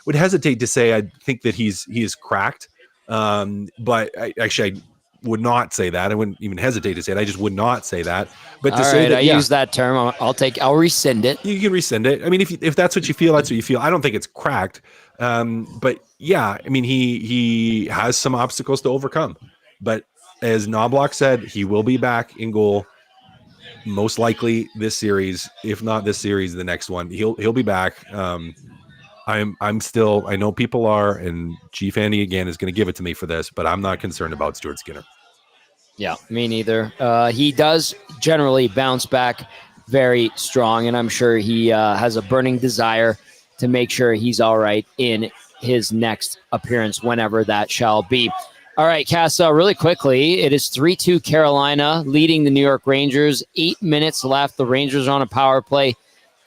would hesitate to say I think that he is cracked, but I would not say that. I wouldn't even hesitate to say it. I just would not say that. But to say that, I use that term. I'll rescind it. You can rescind it. I mean, if that's what you feel, that's what you feel. I don't think it's cracked. But yeah, I mean, he has some obstacles to overcome. But as Knobloch said, he will be back in goal, most likely this series. If not this series, the next one, he'll be back. I'm still, I know people are, and Chief Andy again is going to give it to me for this, but I'm not concerned about Stuart Skinner. Yeah, me neither. He does generally bounce back very strong, and I'm sure he has a burning desire to make sure he's all right in his next appearance, whenever that shall be. All right, Cass, really quickly, it is 3-2 Carolina leading the New York Rangers. 8 minutes left. The Rangers are on a power play.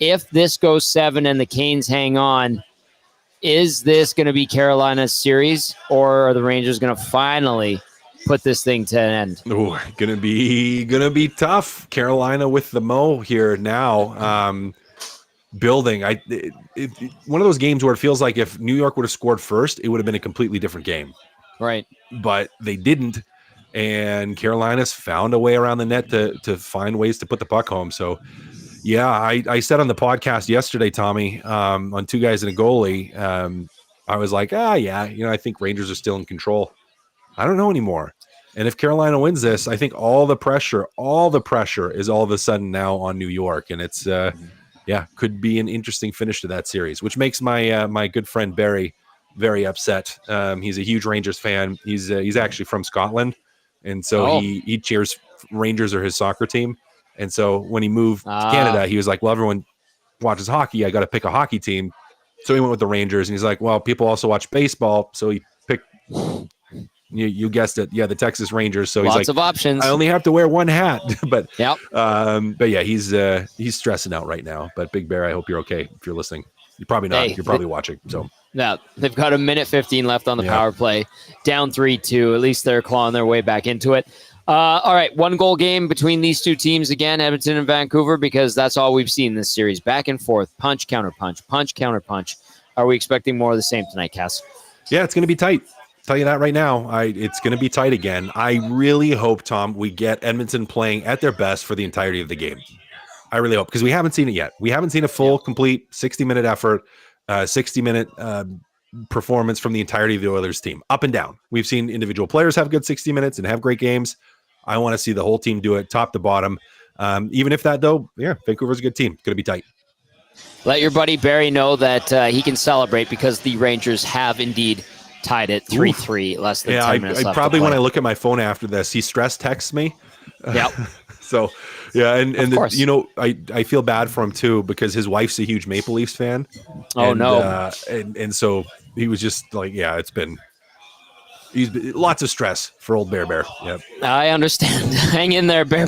If this goes 7 and the Canes hang on, is this going to be Carolina's series, or are the Rangers going to finally put this thing to an end? Oh, gonna be tough. Carolina with the mo here now. Building. One of those games where it feels like if New York would have scored first, it would have been a completely different game. Right. But they didn't, and Carolina's found a way around the net to find ways to put the puck home. So, yeah, I said on the podcast yesterday, Tommy, on Two Guys and a Goalie, I was like, yeah, I think Rangers are still in control. I don't know anymore. And if Carolina wins this, I think all the pressure is all of a sudden now on New York, and it's could be an interesting finish to that series, which makes my my good friend Barry very upset. He's a huge Rangers fan. He's actually from Scotland, and so he cheers Rangers or his soccer team. And so when he moved to Canada, he was like, well, everyone watches hockey. I got to pick a hockey team. So he went with the Rangers, and he's like, well, people also watch baseball. So he picked, you guessed it. Yeah, the Texas Rangers. So lots he's like, of options. I only have to wear one hat. but yeah, he's stressing out right now. But Big Bear, I hope you're okay. If you're listening, you're probably not. You're probably watching. So yeah, they've got 1:15 left on the power play, down 3-2. At least they're clawing their way back into it. All right, 1-goal game between these two teams again, Edmonton and Vancouver, because that's all we've seen this series. Back and forth, punch, counter punch, punch, counter punch. Are we expecting more of the same tonight, Cass? Yeah, it's going to be tight. Tell you that right now. It's going to be tight again. I really hope, Tom, we get Edmonton playing at their best for the entirety of the game. I really hope, because we haven't seen it yet. We haven't seen a full, complete 60-minute effort, 60-minute performance from the entirety of the Oilers team, up and down. We've seen individual players have good 60 minutes and have great games. I want to see the whole team do it top to bottom. Even if that, though, Vancouver's a good team. It's going to be tight. Let your buddy Barry know that he can celebrate, because the Rangers have indeed tied it 3-3, less than 10 minutes left. Probably when I look at my phone after this, he stress texts me. Yep. So, yeah, and I feel bad for him, too, because his wife's a huge Maple Leafs fan. Oh, no. And so he was just like, he's been, lots of stress for old Bear. Yep. I understand. Hang in there, Bear.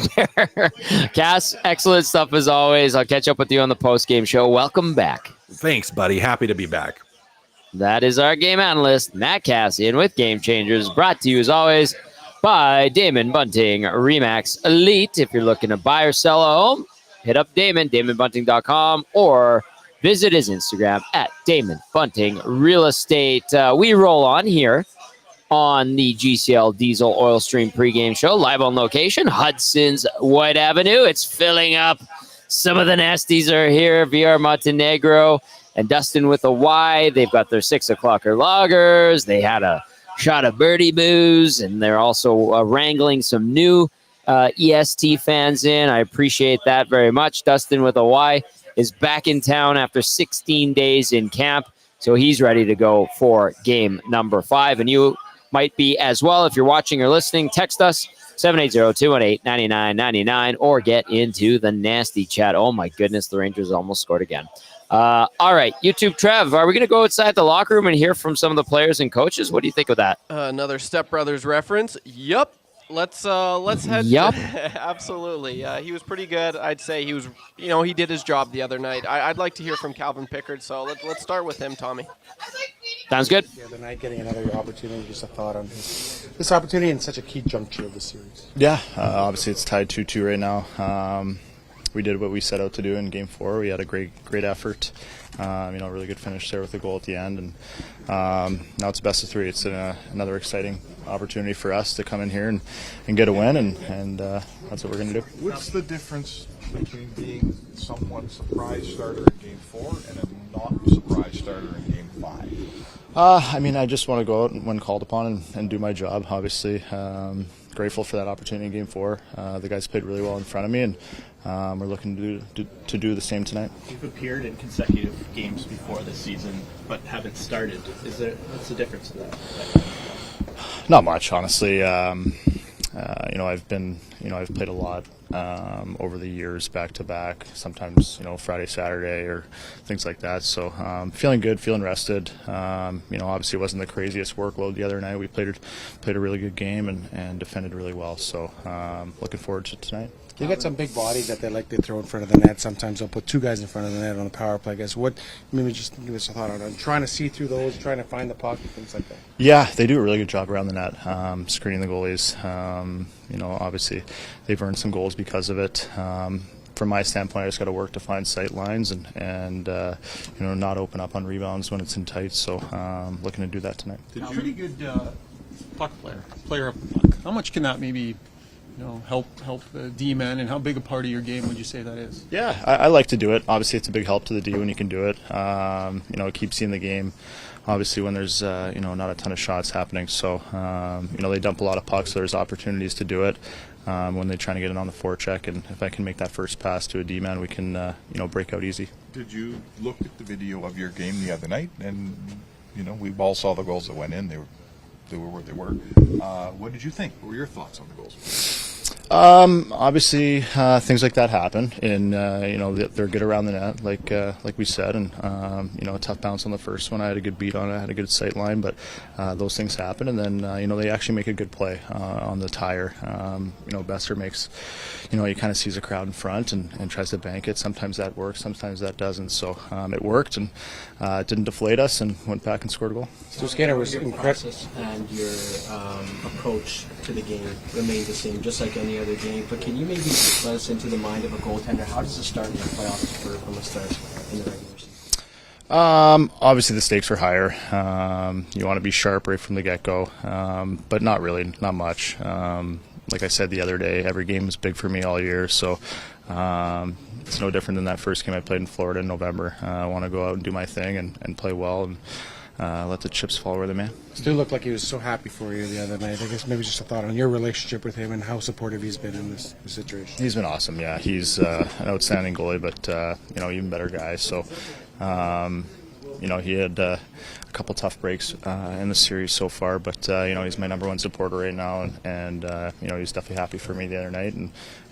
Cass, excellent stuff as always. I'll catch up with you on the post-game show. Welcome back. Thanks, buddy. Happy to be back. That is our game analyst, Matt Kassian, with Game Changers, brought to you as always by Damon Bunting Remax Elite. If you're looking to buy or sell a home, hit up Damon, DamonBunting.com, or visit his Instagram at Damon Bunting Real Estate. We roll on here on the GCL Diesel Oil Stream pregame show, live on location, Hudsons, Whyte Avenue. It's filling up. Some of the nasties are here. VR Montenegro and Dustin with a Y. They've got their 6 o'clocker lagers. They had a shot of birdie booze, and they're also wrangling some new EST fans in. I appreciate that very much. Dustin with a Y is back in town after 16 days in camp, so he's ready to go for game number 5. And you might be as well. If you're watching or listening, text us 780-218-9999 or get into the nasty chat. Oh my goodness, the Rangers almost scored again. All right, YouTube Trev, are we going to go outside the locker room and hear from some of the players and coaches? What do you think of that? Another Step Brothers reference. Yup. Let's head. Yep. Absolutely. He was pretty good. I'd say he was. He did his job the other night. I'd like to hear from Calvin Pickard. So let's start with him, Tommy. Sounds good. The other night, getting another opportunity. Just a thought on this opportunity in such a key juncture of the series. Yeah. Obviously, it's tied 2-2 right now. We did what we set out to do in Game 4. We had a great effort. Really good finish there with the goal at the end, and now it's best of 3. It's another exciting opportunity for us to come in here and get a win, and that's what we're going to do. What's the difference between being somewhat surprise starter in Game 4 and a not surprise starter in Game 5? I just want to go out when called upon and do my job, obviously. Grateful for that opportunity in Game 4. The guys played really well in front of me, and we're looking to do the same tonight. You've appeared in consecutive games before this season, but haven't started. What's the difference in that? Not much, honestly. I've played a lot over the years, back to back, sometimes, Friday, Saturday, or things like that. So feeling good, feeling rested. Obviously it wasn't the craziest workload the other night. We played a really good game and defended really well. So looking forward to tonight. You get some big bodies that they like to throw in front of the net. Sometimes they'll put two guys in front of the net on the power play. I guess maybe just give us a thought on trying to see through those, trying to find the puck, things like that. Yeah, they do a really good job around the net, screening the goalies. Obviously they've earned some goals because of it. From my standpoint, I just got to work to find sight lines and not open up on rebounds when it's in tight. So looking to do that tonight. Pretty good puck player up the puck. How much can that maybe help the D-man, and how big a part of your game would you say that is? Yeah, I like to do it. Obviously, it's a big help to the D when you can do it. It keeps you in the game. Obviously, when there's not a ton of shots happening, so they dump a lot of pucks. So there's opportunities to do it when they're trying to get it on the forecheck, and if I can make that first pass to a D-man, we can break out easy. Did you look at the video of your game the other night? And we all saw the goals that went in. They were where they were. What did you think? What were your thoughts on the goals? Obviously, things like that happen, and they're good around the net, like we said, and a tough bounce on the first one. I had a good beat on it, I had a good sight line, but those things happen, and then they actually make a good play on the tire. Besser makes, he kind of sees a crowd in front and tries to bank it. Sometimes that works, sometimes that doesn't. So it worked, and it didn't deflate us, and went back and scored a goal. So Skinner was your process and your approach to the game remained the same, just like any other game. But can you maybe let us into the mind of a goaltender? How does it start in the playoffs from the start in the regular season? Obviously the stakes are higher. You want to be sharp right from the get-go, but not really, not much. Like I said the other day, every game was big for me all year, so it's no different than that first game I played in Florida in November. I want to go out and do my thing and play well and let the chips fall where they may. Still looked like he was so happy for you the other night. I guess maybe just a thought on your relationship with him and how supportive he's been in this situation. He's been awesome, yeah. He's an outstanding goalie, but even better guy. So, he had a couple tough breaks in the series so far, but he's my number one supporter right now, and he's definitely happy for me the other night,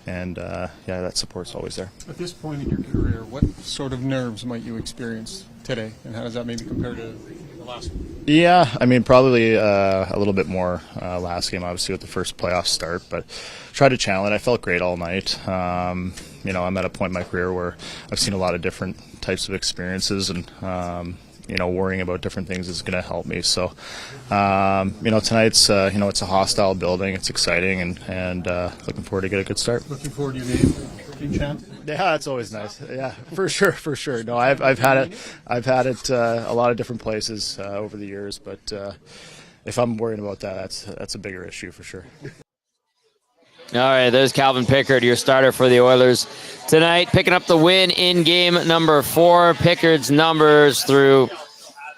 and that support's always there. At this point in your career, what sort of nerves might you experience today, and how does that maybe compare to the last one? Yeah, probably a little bit more last game, obviously, with the first playoff start, but tried to channel it. I felt great all night. I'm at a point in my career where I've seen a lot of different types of experiences, and worrying about different things is going to help me. So, tonight's, it's a hostile building. It's exciting, and looking forward to get a good start. Looking forward to your name, team champ. Yeah, that's always nice. Yeah, for sure. No, I've had it a lot of different places over the years, but if I'm worried about that, that's a bigger issue for sure. All right, there's Calvin Pickard, your starter for the Oilers tonight, picking up the win in game number 4. Pickard's numbers through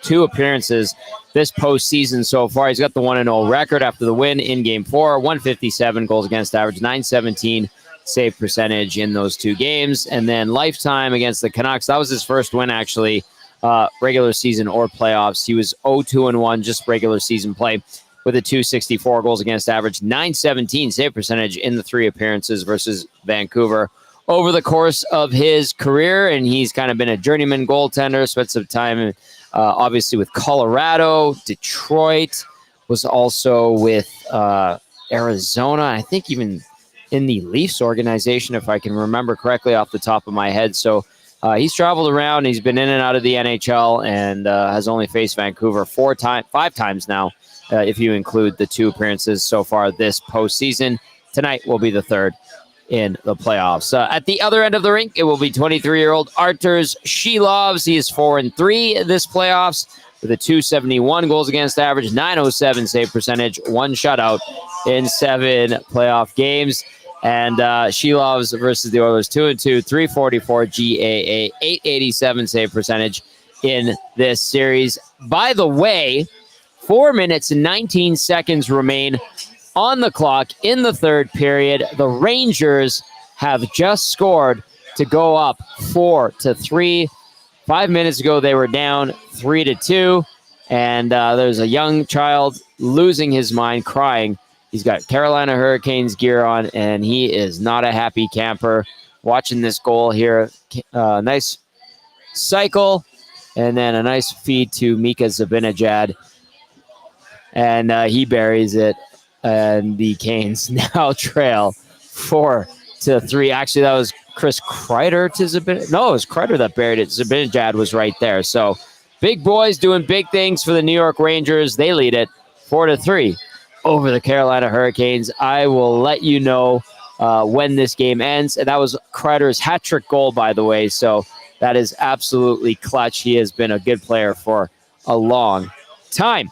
2 appearances this postseason so far. He's got the 1-0 record after the win in game 4, 157 goals against average, 917 save percentage in those 2 games. And then lifetime against the Canucks. That was his first win, actually, regular season or playoffs. He was 0-2-1, just regular season play, with a 264 goals against average, 917 save percentage in the 3 appearances versus Vancouver over the course of his career. And he's kind of been a journeyman goaltender, spent some time, obviously, with Colorado, Detroit, was also with Arizona, I think even in the Leafs organization, if I can remember correctly off the top of my head. So he's traveled around. He's been in and out of the NHL, and has only faced Vancouver 5 times now, if you include the 2 appearances so far this postseason. Tonight will be the 3rd in the playoffs. At the other end of the rink, it will be 23-year-old Arturs Shilovs. He is 4-3 this playoffs with a 271 goals against average, 907 save percentage, 1 shutout in 7 playoff games. And Shilovs versus the Oilers, 2-2, 344 GAA, 887 save percentage in this series. By the way, 4 minutes and 19 seconds remain on the clock in the 3rd period. The Rangers have just scored to go up 4-3. 5 minutes ago, they were down 3-2. And there's a young child losing his mind, crying He's got Carolina Hurricanes gear on, and he is not a happy camper. Watching this goal here, nice cycle, and then a nice feed to Mika Zibanejad, and he buries it, and the Canes now trail 4-3. Actually, that was Chris Kreider to Zibanejad. No, it was Kreider that buried it. Zibanejad was right there. So big boys doing big things for the New York Rangers. They lead it 4-3 over the Carolina Hurricanes. I will let you know when this game ends. And that was Kreider's hat-trick goal, by the way. So that is absolutely clutch. He has been a good player for a long time.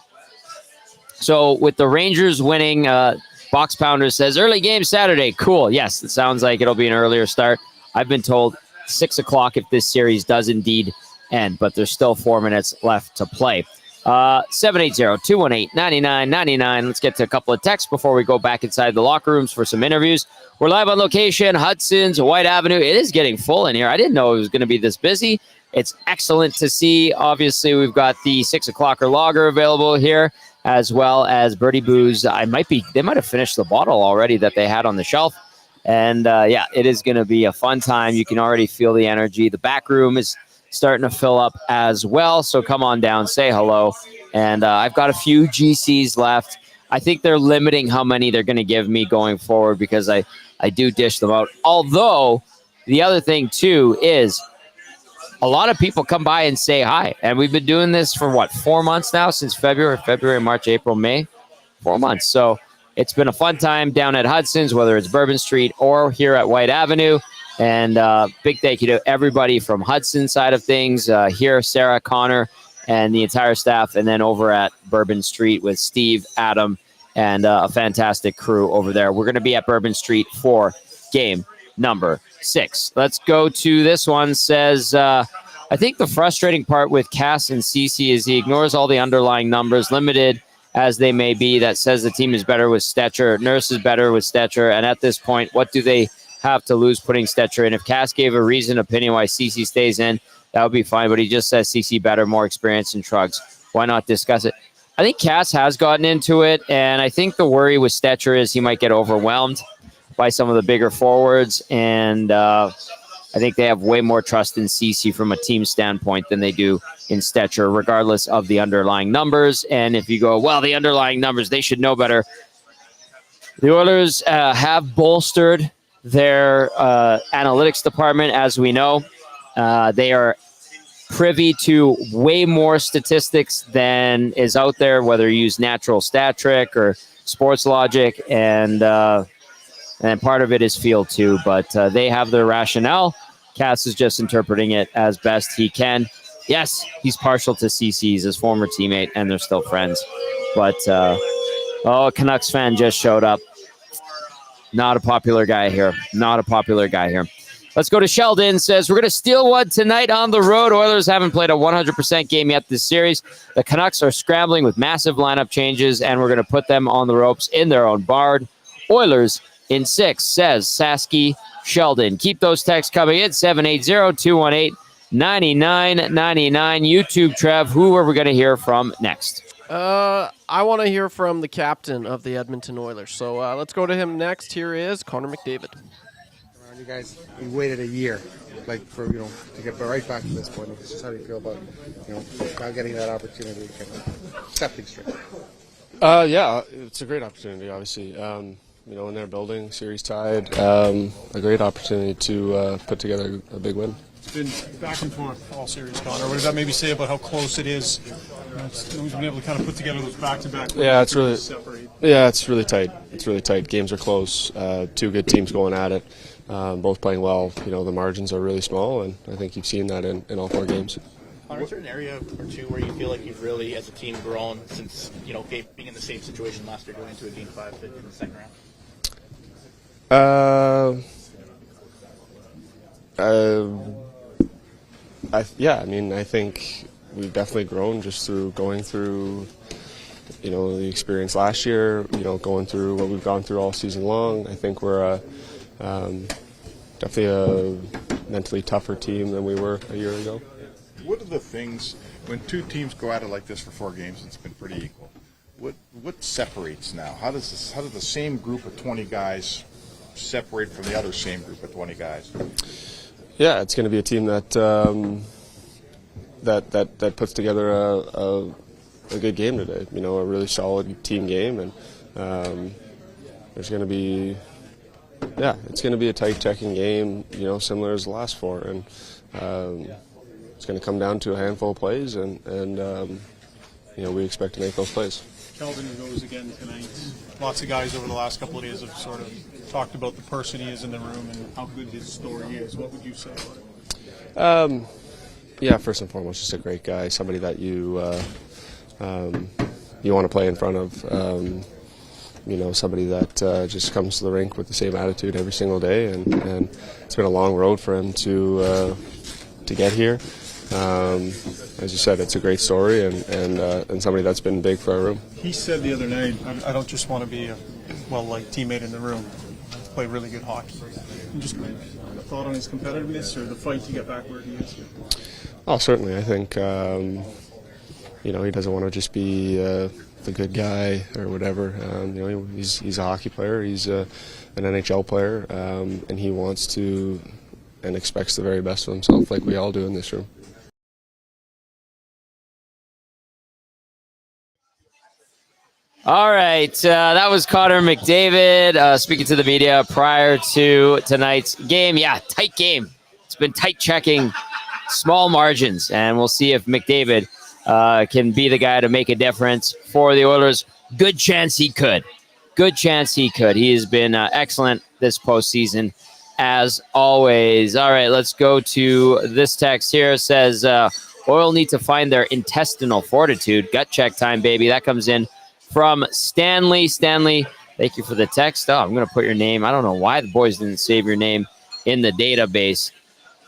So with the Rangers winning, Box Pounder says, early game Saturday. Cool. Yes, it sounds like it'll be an earlier start. I've been told 6 o'clock if this series does indeed end, but there's still 4 minutes left to play. 780-218-9999. Let's get to a couple of texts before we go back inside the locker rooms for some interviews. We're live on location, Hudsons, Whyte Avenue. It is getting full in here. I didn't know it was going to be this busy. It's excellent to see. Obviously, we've got the 6 o'clocker lager available here, as well as Birdie Booze. They might have finished the bottle already that they had on the shelf. And yeah, it is going to be a fun time. You can already feel the energy. The back room is starting to fill up as well. So come on down, say hello. And I've got a few GCs left. I think they're limiting how many they're going to give me going forward because I do dish them out. Although the other thing too is a lot of people come by and say hi. And we've been doing this for 4 months now, since February, March, April, May, 4 months. So it's been a fun time down at Hudson's, whether it's Bourbon Street or here at Whyte Avenue. And big thank you to everybody from Hudson's side of things, here, Sarah, Connor, and the entire staff, and then over at Bourbon Street with Steve, Adam, and a fantastic crew over there. We're going to be at Bourbon Street for game number 6. Let's go to this one. Says, I think the frustrating part with Cass and CC is he ignores all the underlying numbers, limited as they may be. That says the team is better with Stetcher. Nurse is better with Stetcher. And at this point, what do they have to lose putting Stetcher in? If Cass gave a reasoned opinion why CC stays in, that would be fine. But he just says CC better, more experience, and shrugs. Why not discuss it? I think Cass has gotten into it, and I think the worry with Stetcher is he might get overwhelmed by some of the bigger forwards, and I think they have way more trust in CC from a team standpoint than they do in Stetcher, regardless of the underlying numbers. And if you go, well, the underlying numbers, they should know better. The Oilers have bolstered their analytics department, as we know. They are privy to way more statistics than is out there, whether you use Natural Stat Trick or Sports Logic, and part of it is field too. But they have their rationale. Cass is just interpreting it as best he can. Yes, he's partial to CC's, his former teammate, and they're still friends. But a Canucks fan just showed up. Not a popular guy here. Let's go to Sheldon. Says, we're going to steal one tonight on the road. Oilers haven't played a 100% game yet this series. The Canucks are scrambling with massive lineup changes, and we're going to put them on the ropes in their own barn. Oilers in 6, says Sasky Sheldon. Keep those texts coming in. 780-218-9999. YouTube, Trev, who are we going to hear from next? I want to hear from the captain of the Edmonton Oilers. So let's go to him next. Here is Connor McDavid. You guys, we waited a year, to get right back to this point. It's just how do you feel about, not getting that opportunity, kind of stepping straight? Yeah, it's a great opportunity, obviously. In their building, series tied, a great opportunity to put together a big win. It's been back and forth all series, Connor. What does that maybe say about how close it is? We've been able to kind of put together those back-to-back. Yeah, it's really tight. It's really tight. Games are close. 2 good teams going at it. Both playing well. The margins are really small, and I think you've seen that in all 4 games. Connor, is there an area or two where you feel like you've really, as a team, grown since being in the same situation last year, going into a Game 5 in the second round? I think we've definitely grown just through going through, the experience last year, going through what we've gone through all season long. I think we're definitely a mentally tougher team than we were a year ago. What are the things, when 2 teams go at it like this for 4 games, it's been pretty equal. what separates now? How does the same group of 20 guys separate from the other same group of 20 guys? Yeah, it's going to be a team that that puts together a good game today. You know, a really solid team game, and there's going to be, it's going to be a tight checking game. You know, similar as the last four, and it's going to come down to a handful of plays, and you know, we expect to make those plays. Calvin goes again tonight. Lots of guys over the last couple of days have sort of talked about the person he is in the room and how good his story is. What would you say about it? Yeah, first and foremost, just a great guy, somebody that you want to play in front of. You know, somebody that just comes to the rink with the same attitude every single day, and it's been a long road for him to get here. As you said, it's a great story, and somebody that's been big for our room. He said the other night, I don't just want to be a teammate in the room, play really good hockey. You just a thought on his competitiveness or the fight to get back where he is? Oh, certainly. I think you know, he doesn't want to just be the good guy or whatever. You know, he's a hockey player. He's an NHL player, and he wants to and expects the very best of himself, like we all do in this room. All right, that was Connor McDavid speaking to the media prior to tonight's game. Yeah, tight game. It's been tight checking, small margins, and we'll see if McDavid can be the guy to make a difference for the Oilers. Good chance he could. Good chance he could. He has been excellent this postseason, as always. All right, let's go to this text here. It says, Oil need to find their intestinal fortitude. Gut check time, baby. That comes in from Stanley. Stanley, thank you for the text. Oh, I'm going to put your name. I don't know why the boys didn't save your name in the database.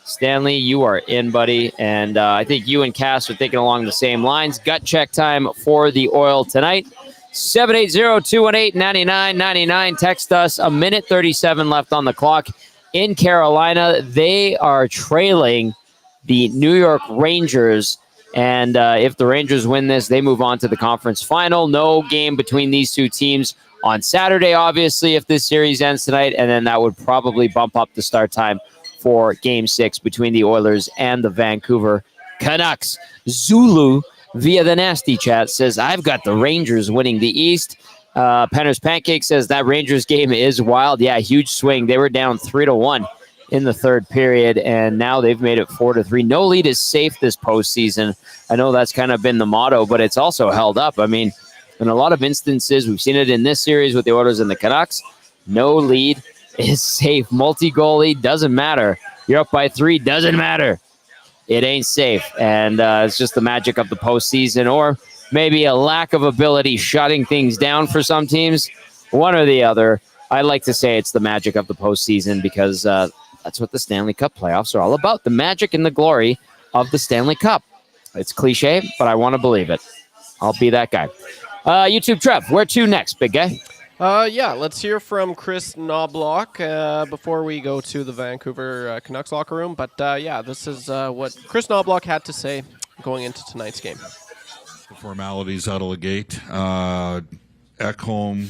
Stanley, you are in, buddy. And I think you and Cass are thinking along the same lines. Gut check time for the Oil tonight. 780-218-9999. Text us. A minute 37 left on the clock in Carolina. They are trailing the New York Rangers. And if the Rangers win this, they move on to the conference final. No game between these two teams on Saturday, obviously, if this series ends tonight. And then that would probably bump up the start time for Game 6 between the Oilers and the Vancouver Canucks. Zulu, via the Nasty Chat, says, I've got the Rangers winning the East. Penner's Pancake says that Rangers game is wild. Yeah, huge swing. They were down 3-1 in the third period, and now they've made it 4-3. No lead is safe this postseason. I know that's kind of been the motto, but it's also held up. I mean, in a lot of instances, we've seen it in this series with the Oilers and the Canucks. No lead is safe. Multi-goalie, doesn't matter. You're up by 3, doesn't matter. It ain't safe, and it's just the magic of the postseason, or maybe a lack of ability shutting things down for some teams. One or the other. I like to say it's the magic of the postseason because that's what the Stanley Cup playoffs are all about, the magic and the glory of the Stanley Cup. It's cliche, but I want to believe it. I'll be that guy. YouTube Trev, where to next, big guy? Let's hear from Chris Knobloch before we go to the Vancouver Canucks locker room. But this is what Chris Knobloch had to say going into tonight's game. The formalities out of the gate. Ekholm,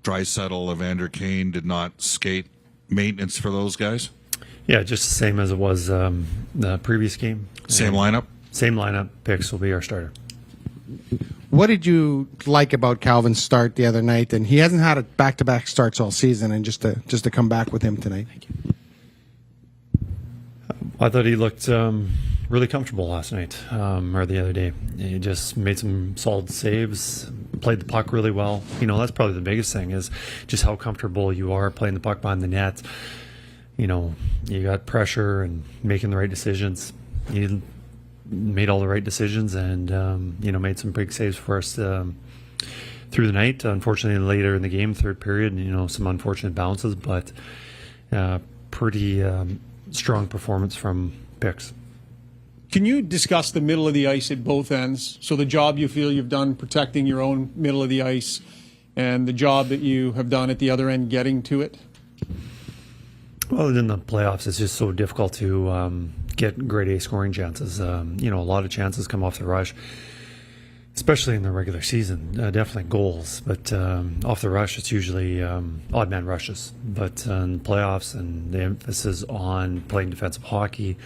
Draisaitl, Evander Kane did not skate. Maintenance for those guys? Yeah, just the same as it was the previous game. Same lineup? Same lineup. Picks will be our starter. What did you like about Calvin's start the other night? And he hasn't had a back-to-back starts all season, and just to come back with him tonight. I thought he looked really comfortable last night or the other day. He just made some solid saves, played the puck really well. You know, that's probably the biggest thing is just how comfortable you are playing the puck behind the net. You know, you got pressure and making the right decisions. He made all the right decisions and, made some big saves for us through the night. Unfortunately, later in the game, third period, some unfortunate bounces, but pretty strong performance from Picks. Can you discuss the middle of the ice at both ends? So the job you feel you've done protecting your own middle of the ice and the job that you have done at the other end getting to it? Well, in the playoffs, it's just so difficult to get grade A scoring chances. A lot of chances come off the rush. especially in the regular season, definitely goals. But off the rush, it's usually odd man rushes. But in playoffs and the emphasis on playing defensive hockey,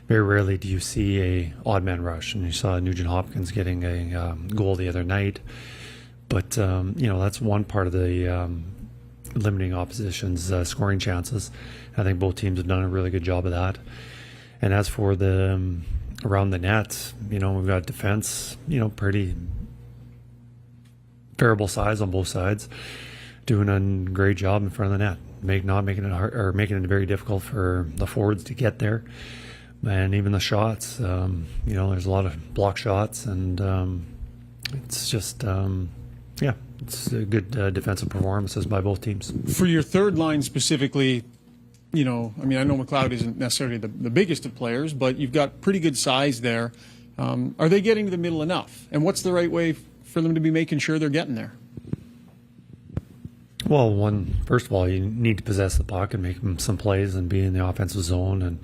very rarely do you see a odd man rush. And you saw Nugent Hopkins getting a goal the other night. But that's one part of the limiting opposition's scoring chances. I think both teams have done a really good job of that. And as for the around the net, we've got defense, pretty variable size on both sides, doing a great job in front of the net, making it very difficult for the forwards to get there, and even the shots. There's a lot of block shots, and it's just it's a good defensive performances by both teams. For your third line specifically, I know McLeod isn't necessarily the biggest of players, but you've got pretty good size there. Are they getting to the middle enough? And what's the right way for them to be making sure they're getting there? Well, first of all, you need to possess the puck and make some plays and be in the offensive zone. And,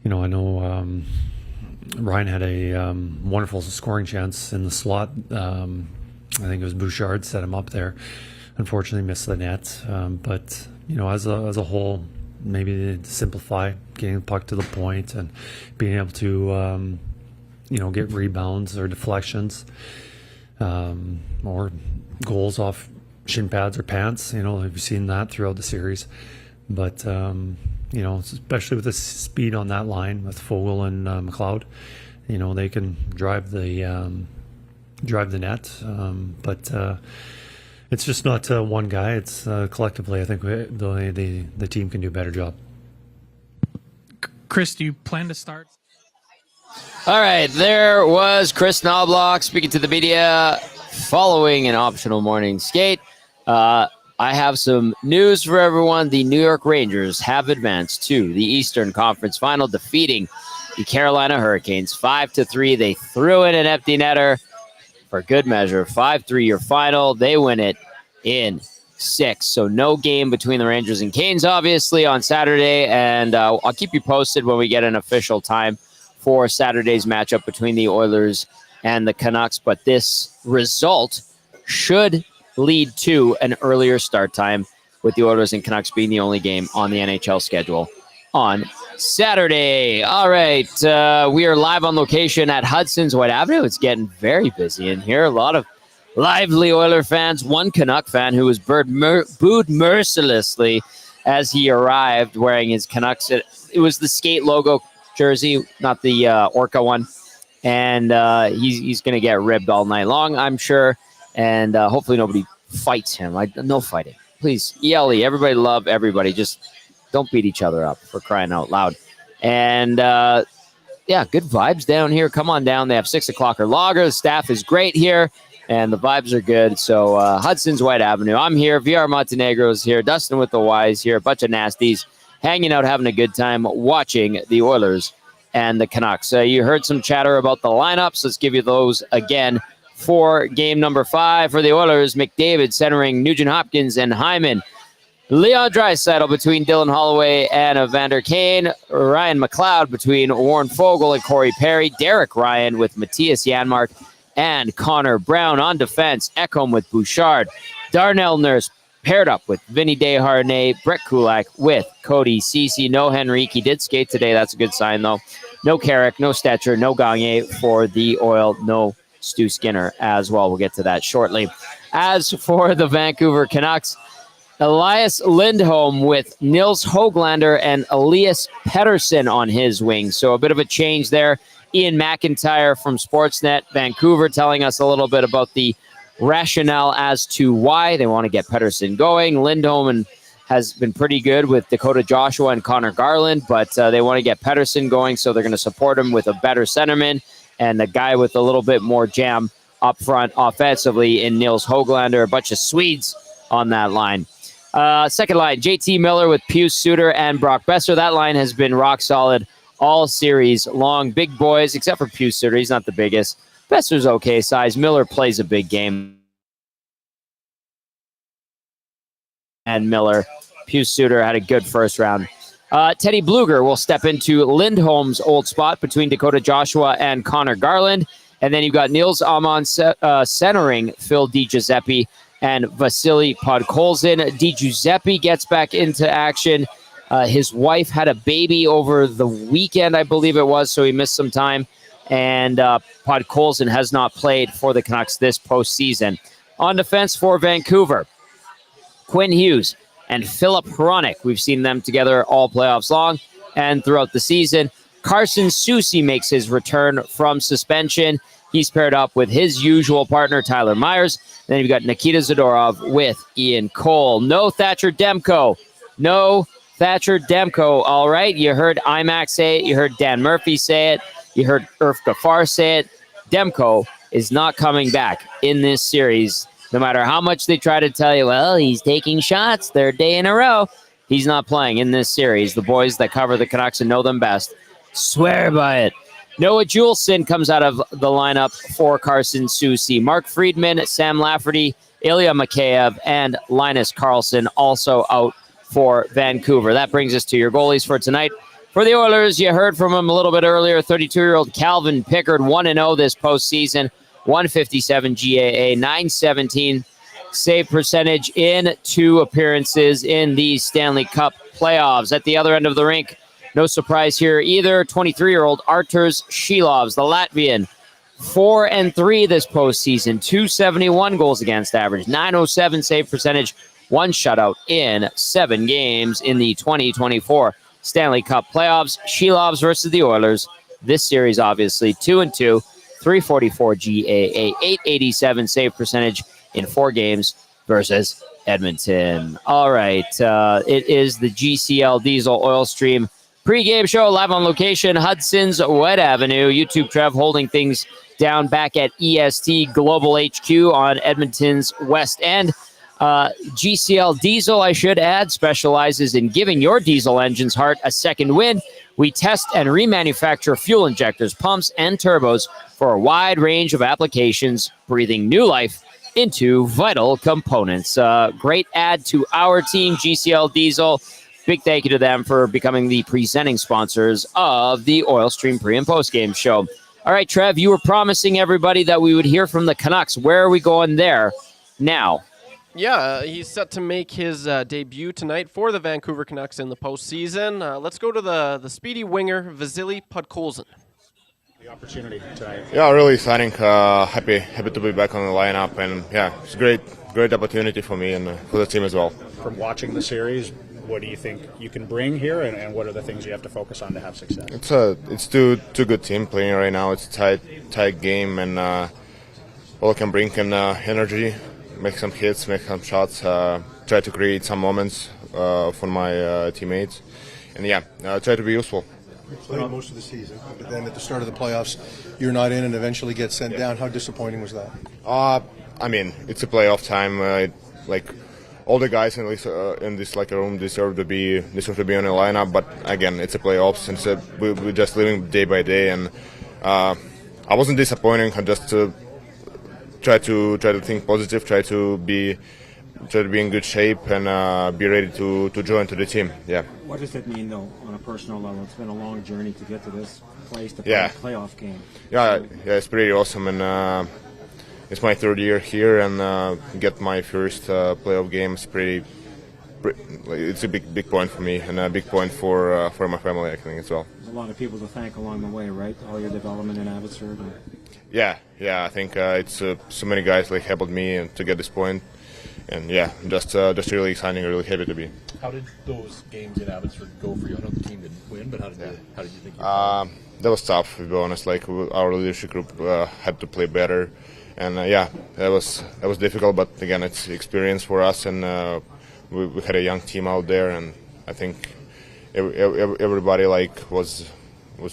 I know Ryan had a wonderful scoring chance in the slot. I think it was Bouchard set him up there. Unfortunately, missed the net. But, as a whole, maybe simplify getting the puck to the point and being able to, get rebounds or deflections, or goals off shin pads or pants. We've seen that throughout the series. But, especially with the speed on that line with Fogle and McLeod, they can drive the net. But it's just not one guy. It's collectively. I think the team can do a better job. Chris, do you plan to start? All right, there was Chris Knobloch speaking to the media following an optional morning skate. I have some news for everyone. The New York Rangers have advanced to the Eastern Conference Final, defeating the Carolina Hurricanes 5-3. They threw in an empty netter for good measure. 5-3 your final. They win it in 6. So no game between the Rangers and Canes, obviously, on Saturday. And I'll keep you posted when we get an official time for Saturday's matchup between the Oilers and the Canucks. But this result should lead to an earlier start time, with the Oilers and Canucks being the only game on the NHL schedule on Saturday. All right, we are live on location at Hudsons, Whyte Avenue. It's getting very busy in here. A lot of lively Oiler fans. One Canuck fan who was booed mercilessly as he arrived wearing his Canucks. It was the skate logo jersey, not the Orca one. And he's going to get ribbed all night long, I'm sure. And hopefully nobody fights him. No fighting. Please, ELE, everybody love everybody. Just don't beat each other up, for crying out loud. And, good vibes down here. Come on down. They have 6 o'clock or lager. The staff is great here, and the vibes are good. So Hudson's Whyte Avenue. I'm here. VR Montenegro's here. Dustin with the Y's here. A bunch of nasties hanging out, having a good time, watching the Oilers and the Canucks. You heard some chatter about the lineups. Let's give you those again. For game number 5 for the Oilers, McDavid centering Nugent Hopkins and Hyman. Leon Draisaitl between Dylan Holloway and Evander Kane. Ryan McLeod between Warren Fogle and Corey Perry. Derek Ryan with Matthias Janmark and Connor Brown on defense. Ekholm with Bouchard. Darnell Nurse paired up with Vinny Desharnais. Brett Kulak with Cody Ceci. No Henrique. He did skate today. That's a good sign, though. No Carrick, no Stetcher, no Gagne for the Oil. No Stu Skinner as well. We'll get to that shortly. As for the Vancouver Canucks, Elias Lindholm with Nils Höglander and Elias Pettersson on his wing. So a bit of a change there. Iain MacIntyre from Sportsnet Vancouver telling us a little bit about the rationale as to why they want to get Pettersson going. Lindholm has been pretty good with Dakota Joshua and Connor Garland, but they want to get Pettersson going, so they're going to support him with a better centerman and a guy with a little bit more jam up front offensively in Nils Höglander. A bunch of Swedes on that line. Second line, JT Miller with Pius Suter and Brock Besser. That line has been rock solid all series long. Big boys, except for Pius Suter. He's not the biggest. Besser's okay size. Miller plays a big game. And Miller, Pius Suter had a good first round. Teddy Bluger will step into Lindholm's old spot between Dakota Joshua and Connor Garland. And then you've got Niels Amon centering Phil DiGiuseppe and Vasily Podkolzin. DiGiuseppe gets back into action. His wife had a baby over the weekend, I believe it was, so he missed some time. And Podkolzin has not played for the Canucks this postseason. On defense for Vancouver, Quinn Hughes and Philip Hronik. We've seen them together all playoffs long and throughout the season. Carson Soucy makes his return from suspension. He's paired up with his usual partner, Tyler Myers. Then you've got Nikita Zadorov with Ian Cole. No Thatcher Demko. All right, you heard IMAX say it. You heard Dan Murphy say it. You heard Irf Gafar say it. Demko is not coming back in this series. No matter how much they try to tell you, well, he's taking shots third day in a row. He's not playing in this series. The boys that cover the Canucks and know them best swear by it. Noah Juleson comes out of the lineup for Carson Soucy. Mark Friedman, Sam Lafferty, Ilya Mikheyev, and Linus Karlsson also out for Vancouver. That brings us to your goalies for tonight. For the Oilers, you heard from him a little bit earlier, 32-year-old Calvin Pickard, 1-0 this postseason, 157 GAA, 917 save percentage in 2 appearances in the Stanley Cup playoffs. At the other end of the rink, no surprise here either, 23-year-old Arturs Shilovs, the Latvian, 4-3 this postseason, 271 goals against average, 907 save percentage, 1 shutout in 7 games in the 2024 Stanley Cup playoffs. Shilovs versus the Oilers. This series, obviously, 2-2, 344 GAA, 887 save percentage in 4 games versus Edmonton. All right, it is the GCL Diesel Oil Stream pregame show live on location, Hudsons, Whyte Avenue. YouTube Trev holding things down back at EST Global HQ on Edmonton's West End. GCL Diesel, I should add, specializes in giving your diesel engine's heart a second wind. We test and remanufacture fuel injectors, pumps, and turbos for a wide range of applications, breathing new life into vital components. Great add to our team, GCL Diesel. Big thank you to them for becoming the presenting sponsors of the Oil Stream pre- and post-game show. All right, Trev, you were promising everybody that we would hear from the Canucks. Where are we going there now? Yeah, he's set to make his debut tonight for the Vancouver Canucks in the postseason. Let's go to the speedy winger, Vasily Podkolzin. The opportunity tonight. Yeah, really exciting. Happy to be back on the lineup, and yeah, it's a great opportunity for me and for the team as well. From watching the series, what do you think you can bring here, and what are the things you have to focus on to have success? It's two good teams playing right now. It's a tight game, and all I can bring can energy. Make some hits, make some shots, try to create some moments for my teammates, and yeah, try to be useful. You played most of the season, but then at the start of the playoffs, you're not in and eventually get sent down. How disappointing was that? I mean, it's a playoff time. Like all the guys in this room deserve to be on the lineup, but again, it's a playoffs, and so we're just living day by day. And I wasn't disappointing. I just try to think positive, try to be in good shape, and be ready to join to the team. Yeah. What does it mean, though, on a personal level? It's been a long journey to get to this place to play a playoff game. Yeah, it's pretty awesome, and it's my 3rd year here, and get my first playoff game is it's a big point for me, and a big point for my family, I think, as well. There's a lot of people to thank along the way, right? All your development in Abbotsford. Yeah, I think it's so many guys like helped me to get this point, and yeah, just really exciting, really happy to be. How did those games in Abbotsford go for you? I know the team didn't win, but how did you think? That was tough, to be honest. Like our leadership group had to play better, and that was difficult. But again, it's experience for us, and we had a young team out there, and I think everybody was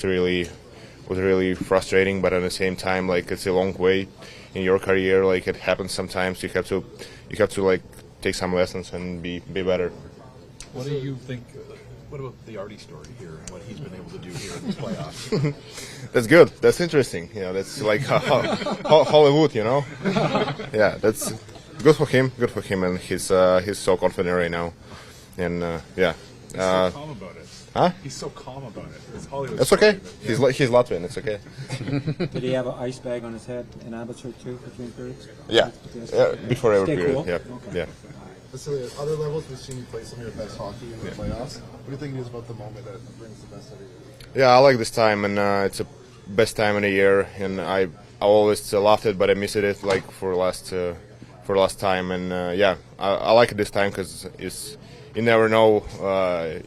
really frustrating, but at the same time, like, it's a long way in your career. Like, it happens sometimes. You have to like take some lessons and be better. What do you think? What about the Artie story here and what he's been able to do here in this playoffs? That's good. That's interesting. That's like Hollywood. Yeah, that's good for him. And he's so confident right now, and yeah. So calm about it. Huh? He's so calm about it. It's Hollywood. It's okay. He's Latvian. It's okay. Did he have an ice bag on his head in Abbotsford too between periods? Yeah. Before every period. Cool? Yeah. Okay. Yeah. So at other levels, we've seen you play some of your best hockey in the playoffs. What do you think is about the moment that brings the best out of you? Yeah, I like this time, and it's the best time in the year, and I always loved it, but I missed it like for last time, and yeah, I like it this time because you never know,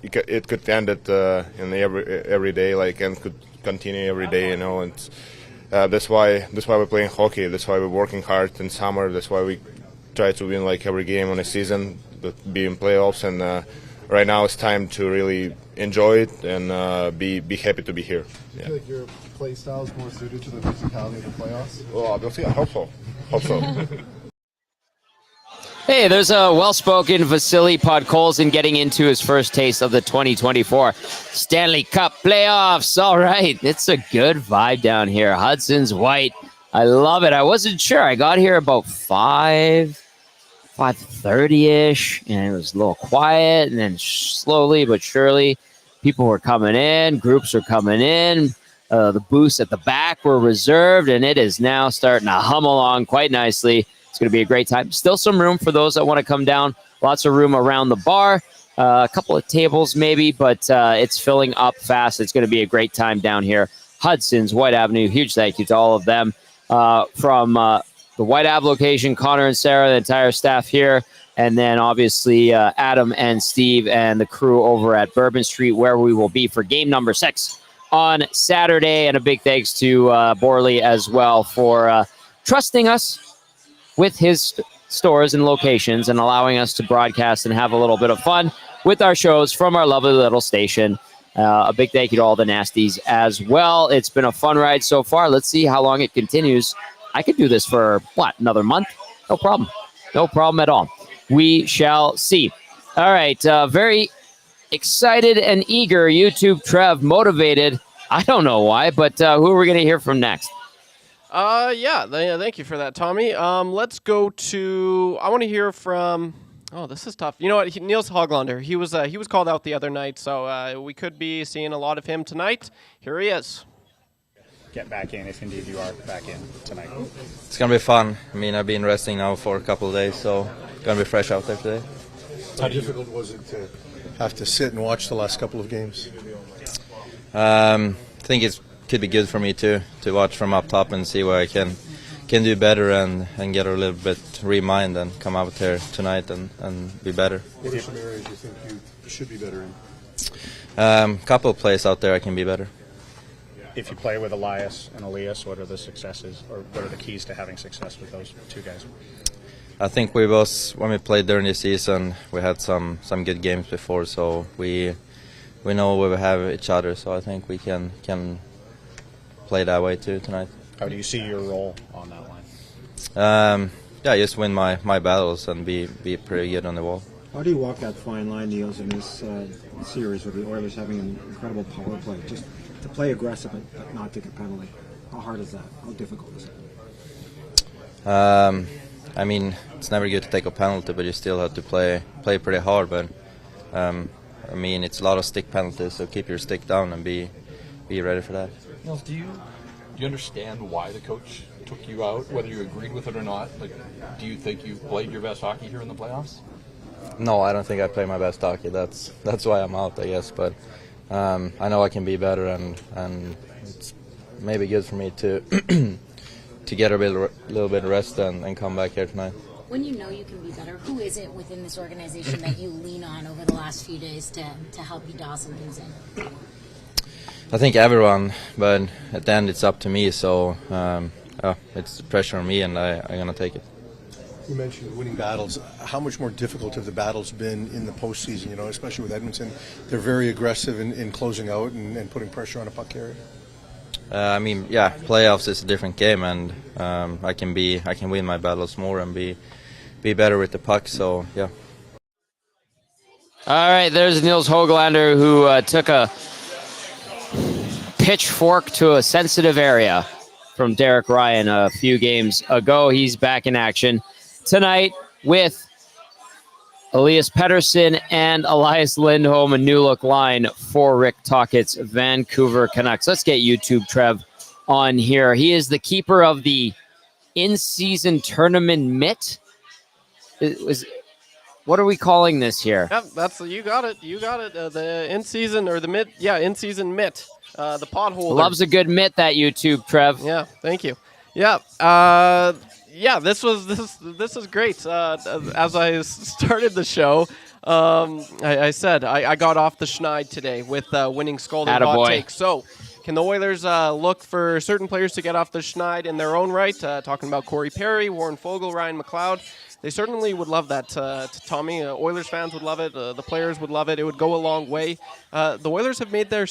it could end it in every day, like, and could continue every day, you know, and that's why we're playing hockey. That's why we're working hard in summer. That's why we try to win like every game on a season, but be in playoffs, and right now it's time to really enjoy it and be happy to be here. Do you feel like your play style is more suited to the physicality of the playoffs? Well, obviously, I hope so. Hey, there's a well-spoken Vasily Podkolzin getting into his first taste of the 2024 Stanley Cup playoffs. All right, it's a good vibe down here. Hudson's Whyte. I love it. I wasn't sure. I got here about 5:30-ish, and it was a little quiet, and then slowly but surely, people were coming in, groups were coming in, the booths at the back were reserved, and it is now starting to hum along quite nicely. It's going to be a great time. Still some room for those that want to come down. Lots of room around the bar, a couple of tables maybe, but it's filling up fast. It's going to be a great time down here. Hudson's, Whyte Avenue, huge thank you to all of them. From the Whyte Ave location, Connor and Sarah, the entire staff here, and then obviously Adam and Steve and the crew over at Bourbon Street, where we will be for game number 6 on Saturday. And a big thanks to Borley as well for trusting us with his stores and locations and allowing us to broadcast and have a little bit of fun with our shows from our lovely little station. A big thank you to all the nasties as well. It's been a fun ride so far. Let's see how long it continues. I could do this for, another month? No problem. No problem at all. We shall see. All right. Very excited and eager. YouTube Trev, motivated. I don't know why, but who are we going to hear from next? Thank you for that, Tommy. Let's go to, I want to hear from, this is tough. You know what, Niels Höglander, he was called out the other night, so we could be seeing a lot of him tonight. Here he is. Get back in if indeed you are back in tonight. It's going to be fun. I mean, I've been resting now for a couple of days, so going to be fresh out there today. How difficult was it to have to sit and watch the last couple of games? I think it could be good for me to watch from up top and see where I can do better and get a little bit remind and come out there tonight and be better. What are some areas you think you should be better in? Couple of plays out there I can be better. If you play with Elias and Elias, what are the successes or what are the keys to having success with those two guys? I think when we played during the season, we had some good games before, so we know where we have each other, so I think we can play that way too tonight. How do you see your role on that line? Just win my battles and be pretty good on the wall. How do you walk that fine line, Niels, in this series with the Oilers having an incredible power play? Just to play aggressive but not take a penalty. How hard is that? How difficult is it? I mean, it's never good to take a penalty, but you still have to play pretty hard. But I mean, it's a lot of stick penalties, so keep your stick down and be ready for that. Niels, do you understand why the coach took you out, whether you agreed with it or not? Like, do you think you played your best hockey here in the playoffs? No, I don't think I played my best hockey. That's why I'm out, I guess. But I know I can be better, and it's maybe good for me to to get a little bit of rest and come back here tonight. When you know you can be better, who is it within this organization that you lean on over the last few days to help you dial some things in? I think everyone, but at the end it's up to me, so it's pressure on me, and I'm going to take it. You mentioned winning battles. How much more difficult have the battles been in the postseason, especially with Edmonton? They're very aggressive in closing out and putting pressure on a puck carrier. I mean, playoffs is a different game, and I can win my battles more and be better with the puck, so yeah. All right, there's Niels Höglander, who took a pitchfork to a sensitive area from Derek Ryan a few games ago. He's back in action tonight with Elias Pettersson and Elias Lindholm, a new look line for Rick Tockett's Vancouver Canucks. Let's get YouTube Trev on here. He is the keeper of the in-season tournament mitt. What are we calling this here? Yep, that's you got it. You got it. The in-season or the mid, in-season mitt. The pot holder. Loves a good mitt, that YouTube Trev. Yeah, thank you. Yeah, this is great. As I started the show, I said I got off the schneid today with winning Scalding Hot Take. So, can the Oilers look for certain players to get off the schneid in their own right? Talking about Corey Perry, Warren Foegele, Ryan McLeod. They certainly would love that, Tommy. Oilers fans would love it. The players would love it. It would go a long way. The Oilers have made their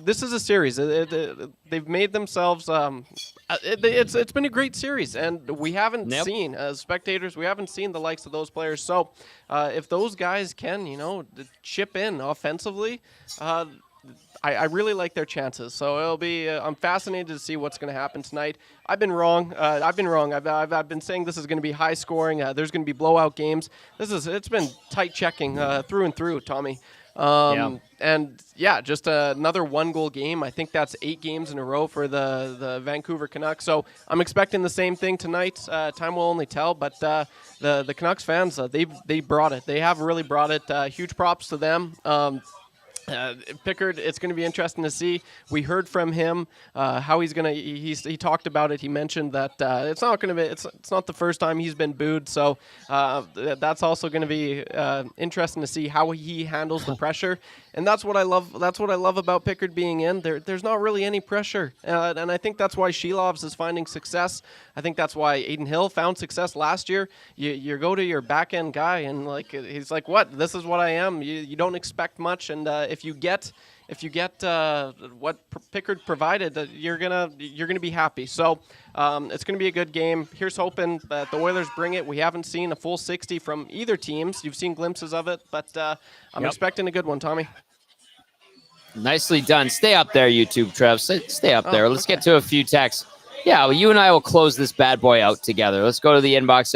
this is a series. They've made themselves. It's been a great series, and we haven't seen as spectators. We haven't seen the likes of those players. So, if those guys can, chip in offensively. I really like their chances, so it'll be. I'm fascinated to see what's going to happen tonight. I've been wrong. I've been saying this is going to be high scoring. There's going to be blowout games. It's been tight checking through and through, Tommy. And just another 1-goal game. I think that's 8 games in a row for the Vancouver Canucks. So I'm expecting the same thing tonight. Time will only tell. But the Canucks fans, they brought it. They have really brought it. Huge props to them. Pickard, it's going to be interesting to see. We heard from him how he's going to. He talked about it. He mentioned that it's not going to be. It's not the first time he's been booed. So that's also going to be interesting to see how he handles the pressure. And that's what I love. That's what I love about Pickard being in. There's not really any pressure, and I think that's why Shelovs is finding success. I think that's why Aiden Hill found success last year. You go to your back end guy, and he's like, "What? This is what I am." You don't expect much, and if you get what Pickard provided, you're gonna be happy. So it's gonna be a good game. Here's hoping that the Oilers bring it. We haven't seen a full 60 from either teams. You've seen glimpses of it, but I'm expecting a good one, Tommy. Nicely done. Stay up there, YouTube Trev. Stay up there. Let's get to a few texts. Yeah, well, you and I will close this bad boy out together. Let's go to the inbox,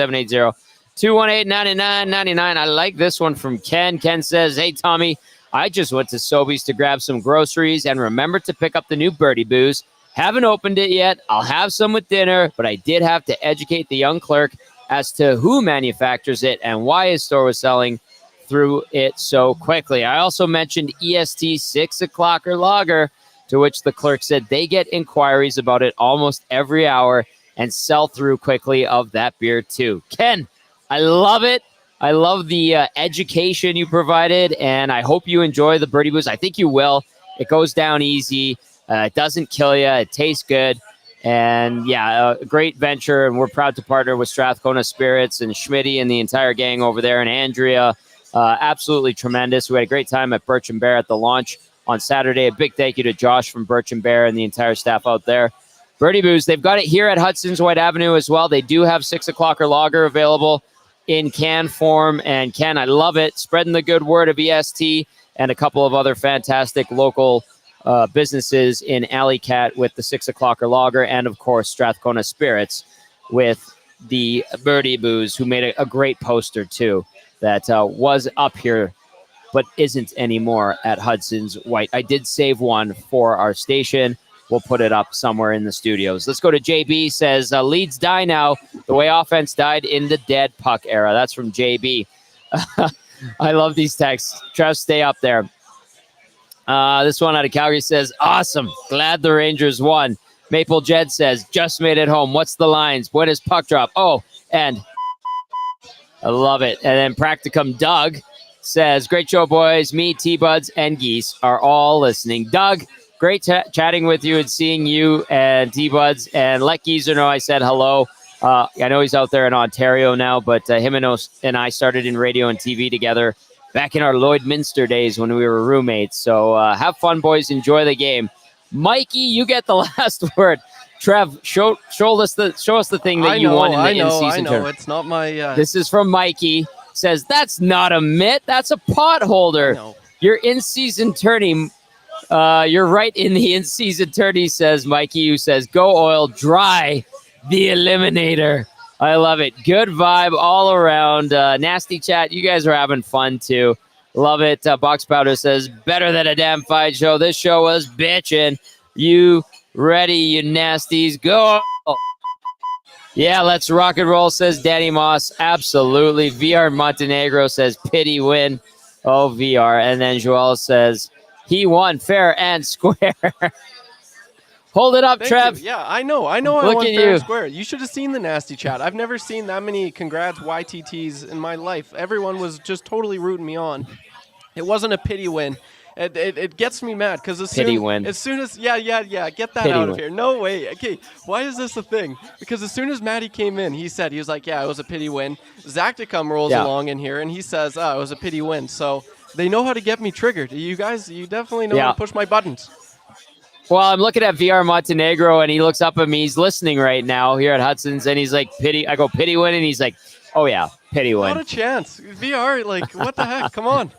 780-218-9999. I like this one from Ken. Ken says, "Hey, Tommy, I just went to Sobeys to grab some groceries and remember to pick up the new Birdie Booze. Haven't opened it yet. I'll have some with dinner, but I did have to educate the young clerk as to who manufactures it and why his store was selling through it so quickly. I also mentioned EST 6 o'clock or lager, to which the clerk said they get inquiries about it almost every hour and sell through quickly of that beer too." Ken, I love it. I love the education you provided, and I hope you enjoy the Birdie Booze. I think you will. It goes down easy. It doesn't kill you. It tastes good. And, a great venture, and we're proud to partner with Strathcona Spirits and Schmitty and the entire gang over there, and Andrea. Absolutely tremendous. We had a great time at Birch & Bear at the launch on Saturday. A big thank you to Josh from Birch & Bear and the entire staff out there. Birdie Booze, they've got it here at Hudson's Whyte Avenue as well. They do have 6 o'clock or lager available in can form. And Ken, I love it. Spreading the good word of EST and a couple of other fantastic local businesses in Alley Cat with the 6 o'clock or lager, and of course Strathcona Spirits with the Birdie Booze, who made a great poster too that was up here but isn't anymore at Hudson's Whyte. I did save one for our station. We'll put it up somewhere in the studios. Let's go to JB. Says, "Leads die now the way offense died in the dead puck era." That's from JB. I love these texts. Trev, stay up there. This one out of Calgary says, "Awesome. Glad the Rangers won." Maple Jed says, "Just made it home. What's the lines? When is puck drop?" Oh, and I love it. And then Practicum Doug says, "Great show, boys. Me, T-Buds, and Geese are all listening." Doug, great chatting with you and seeing you and T-Buds. And let Geezer know I said hello. I know he's out there in Ontario now, but him and I started in radio and TV together back in our Lloydminster days when we were roommates. So have fun, boys. Enjoy the game. Mikey, you get the last word. Trev, show us the thing that you won in the in-season tournament. It's not my... This is from Mikey. Says, "That's not a mitt. That's a pot holder. Your in-season tourney. You're right in the in-season tourney," says Mikey, who says, "Go Oil, dry the eliminator." I love it. Good vibe all around. Nasty chat. You guys are having fun too. Love it. Box Powder says, better than a damn fight show. This show was bitchin'. You ready, you nasties? Go. Yeah, let's rock and roll, says Danny Moss. Absolutely. VR Montenegro says, pity win. Oh, VR. And then Joel says, he won fair and square. Hold it up, Thank Trev. you. Yeah, I know. I Look won at fair you. and square. You should have seen the nasty chat. I've never seen that many congrats YTTs in my life. Everyone was just totally rooting me on. It wasn't a pity win. It gets me mad because as soon as get that Pity out of win. here. No way. Okay, why is this a thing? Because as soon as Matty came in, he was like, yeah, it was a pity win. Zacticum rolls along in here and he says, it was a pity win. So they know how to get me triggered. You guys, you definitely know how to push my buttons. Well, I'm looking at VR Montenegro, and he looks up at me. He's listening right now here at Hudson's, and he's like, pity. I go, pity win, and he's like, oh, yeah, pity win. Not a chance. VR, like, what the heck? Come on.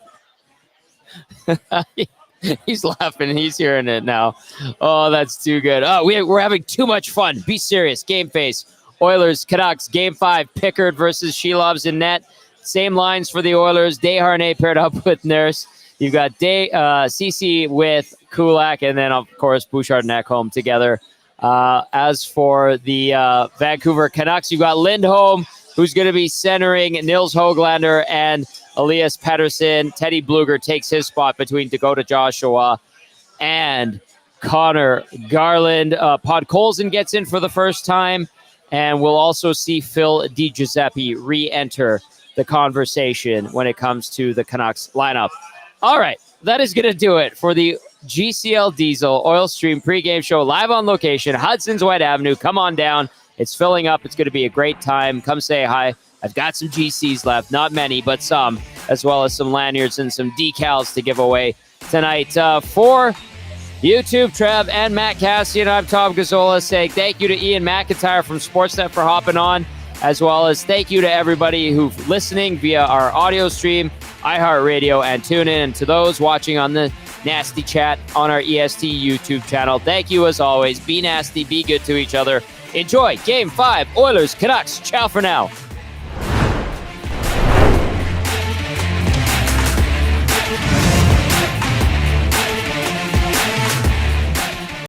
He's laughing. He's hearing it now. Oh, that's too good. Oh, we're having too much fun. Be serious. Game face. Oilers, Canucks, Game 5. Pickard versus Shelovs in net. Same lines for the Oilers. Desharnais paired up with Nurse. You've got CC with Kulak, and then, of course, Bouchard and Ekholm together. As for the Vancouver Canucks, you've got Lindholm, who's going to be centering Nils Höglander and Elias Pettersson. Teddy Bluger takes his spot between Dakota Joshua and Connor Garland. Podkolzin gets in for the first time, and we'll also see Phil DiGiuseppe re-enter the conversation when it comes to the Canucks lineup. All right, that is going to do it for the GCL Diesel Oil Stream pregame show live on location, Hudson's Whyte Avenue. Come on down. It's filling up. It's going to be a great time. Come say hi. I've got some GCs left, not many, but some, as well as some lanyards and some decals to give away tonight. For YouTube, Trev, and Matt Kassian, I'm Tom Gazzola saying thank you to Iain MacIntyre from Sportsnet for hopping on, as well as thank you to everybody who's listening via our audio stream, iHeartRadio, and TuneIn, and to those watching on the Nasty Chat on our EST YouTube channel. Thank you as always. Be nasty, be good to each other. Enjoy Game 5, Oilers, Canucks. Ciao for now.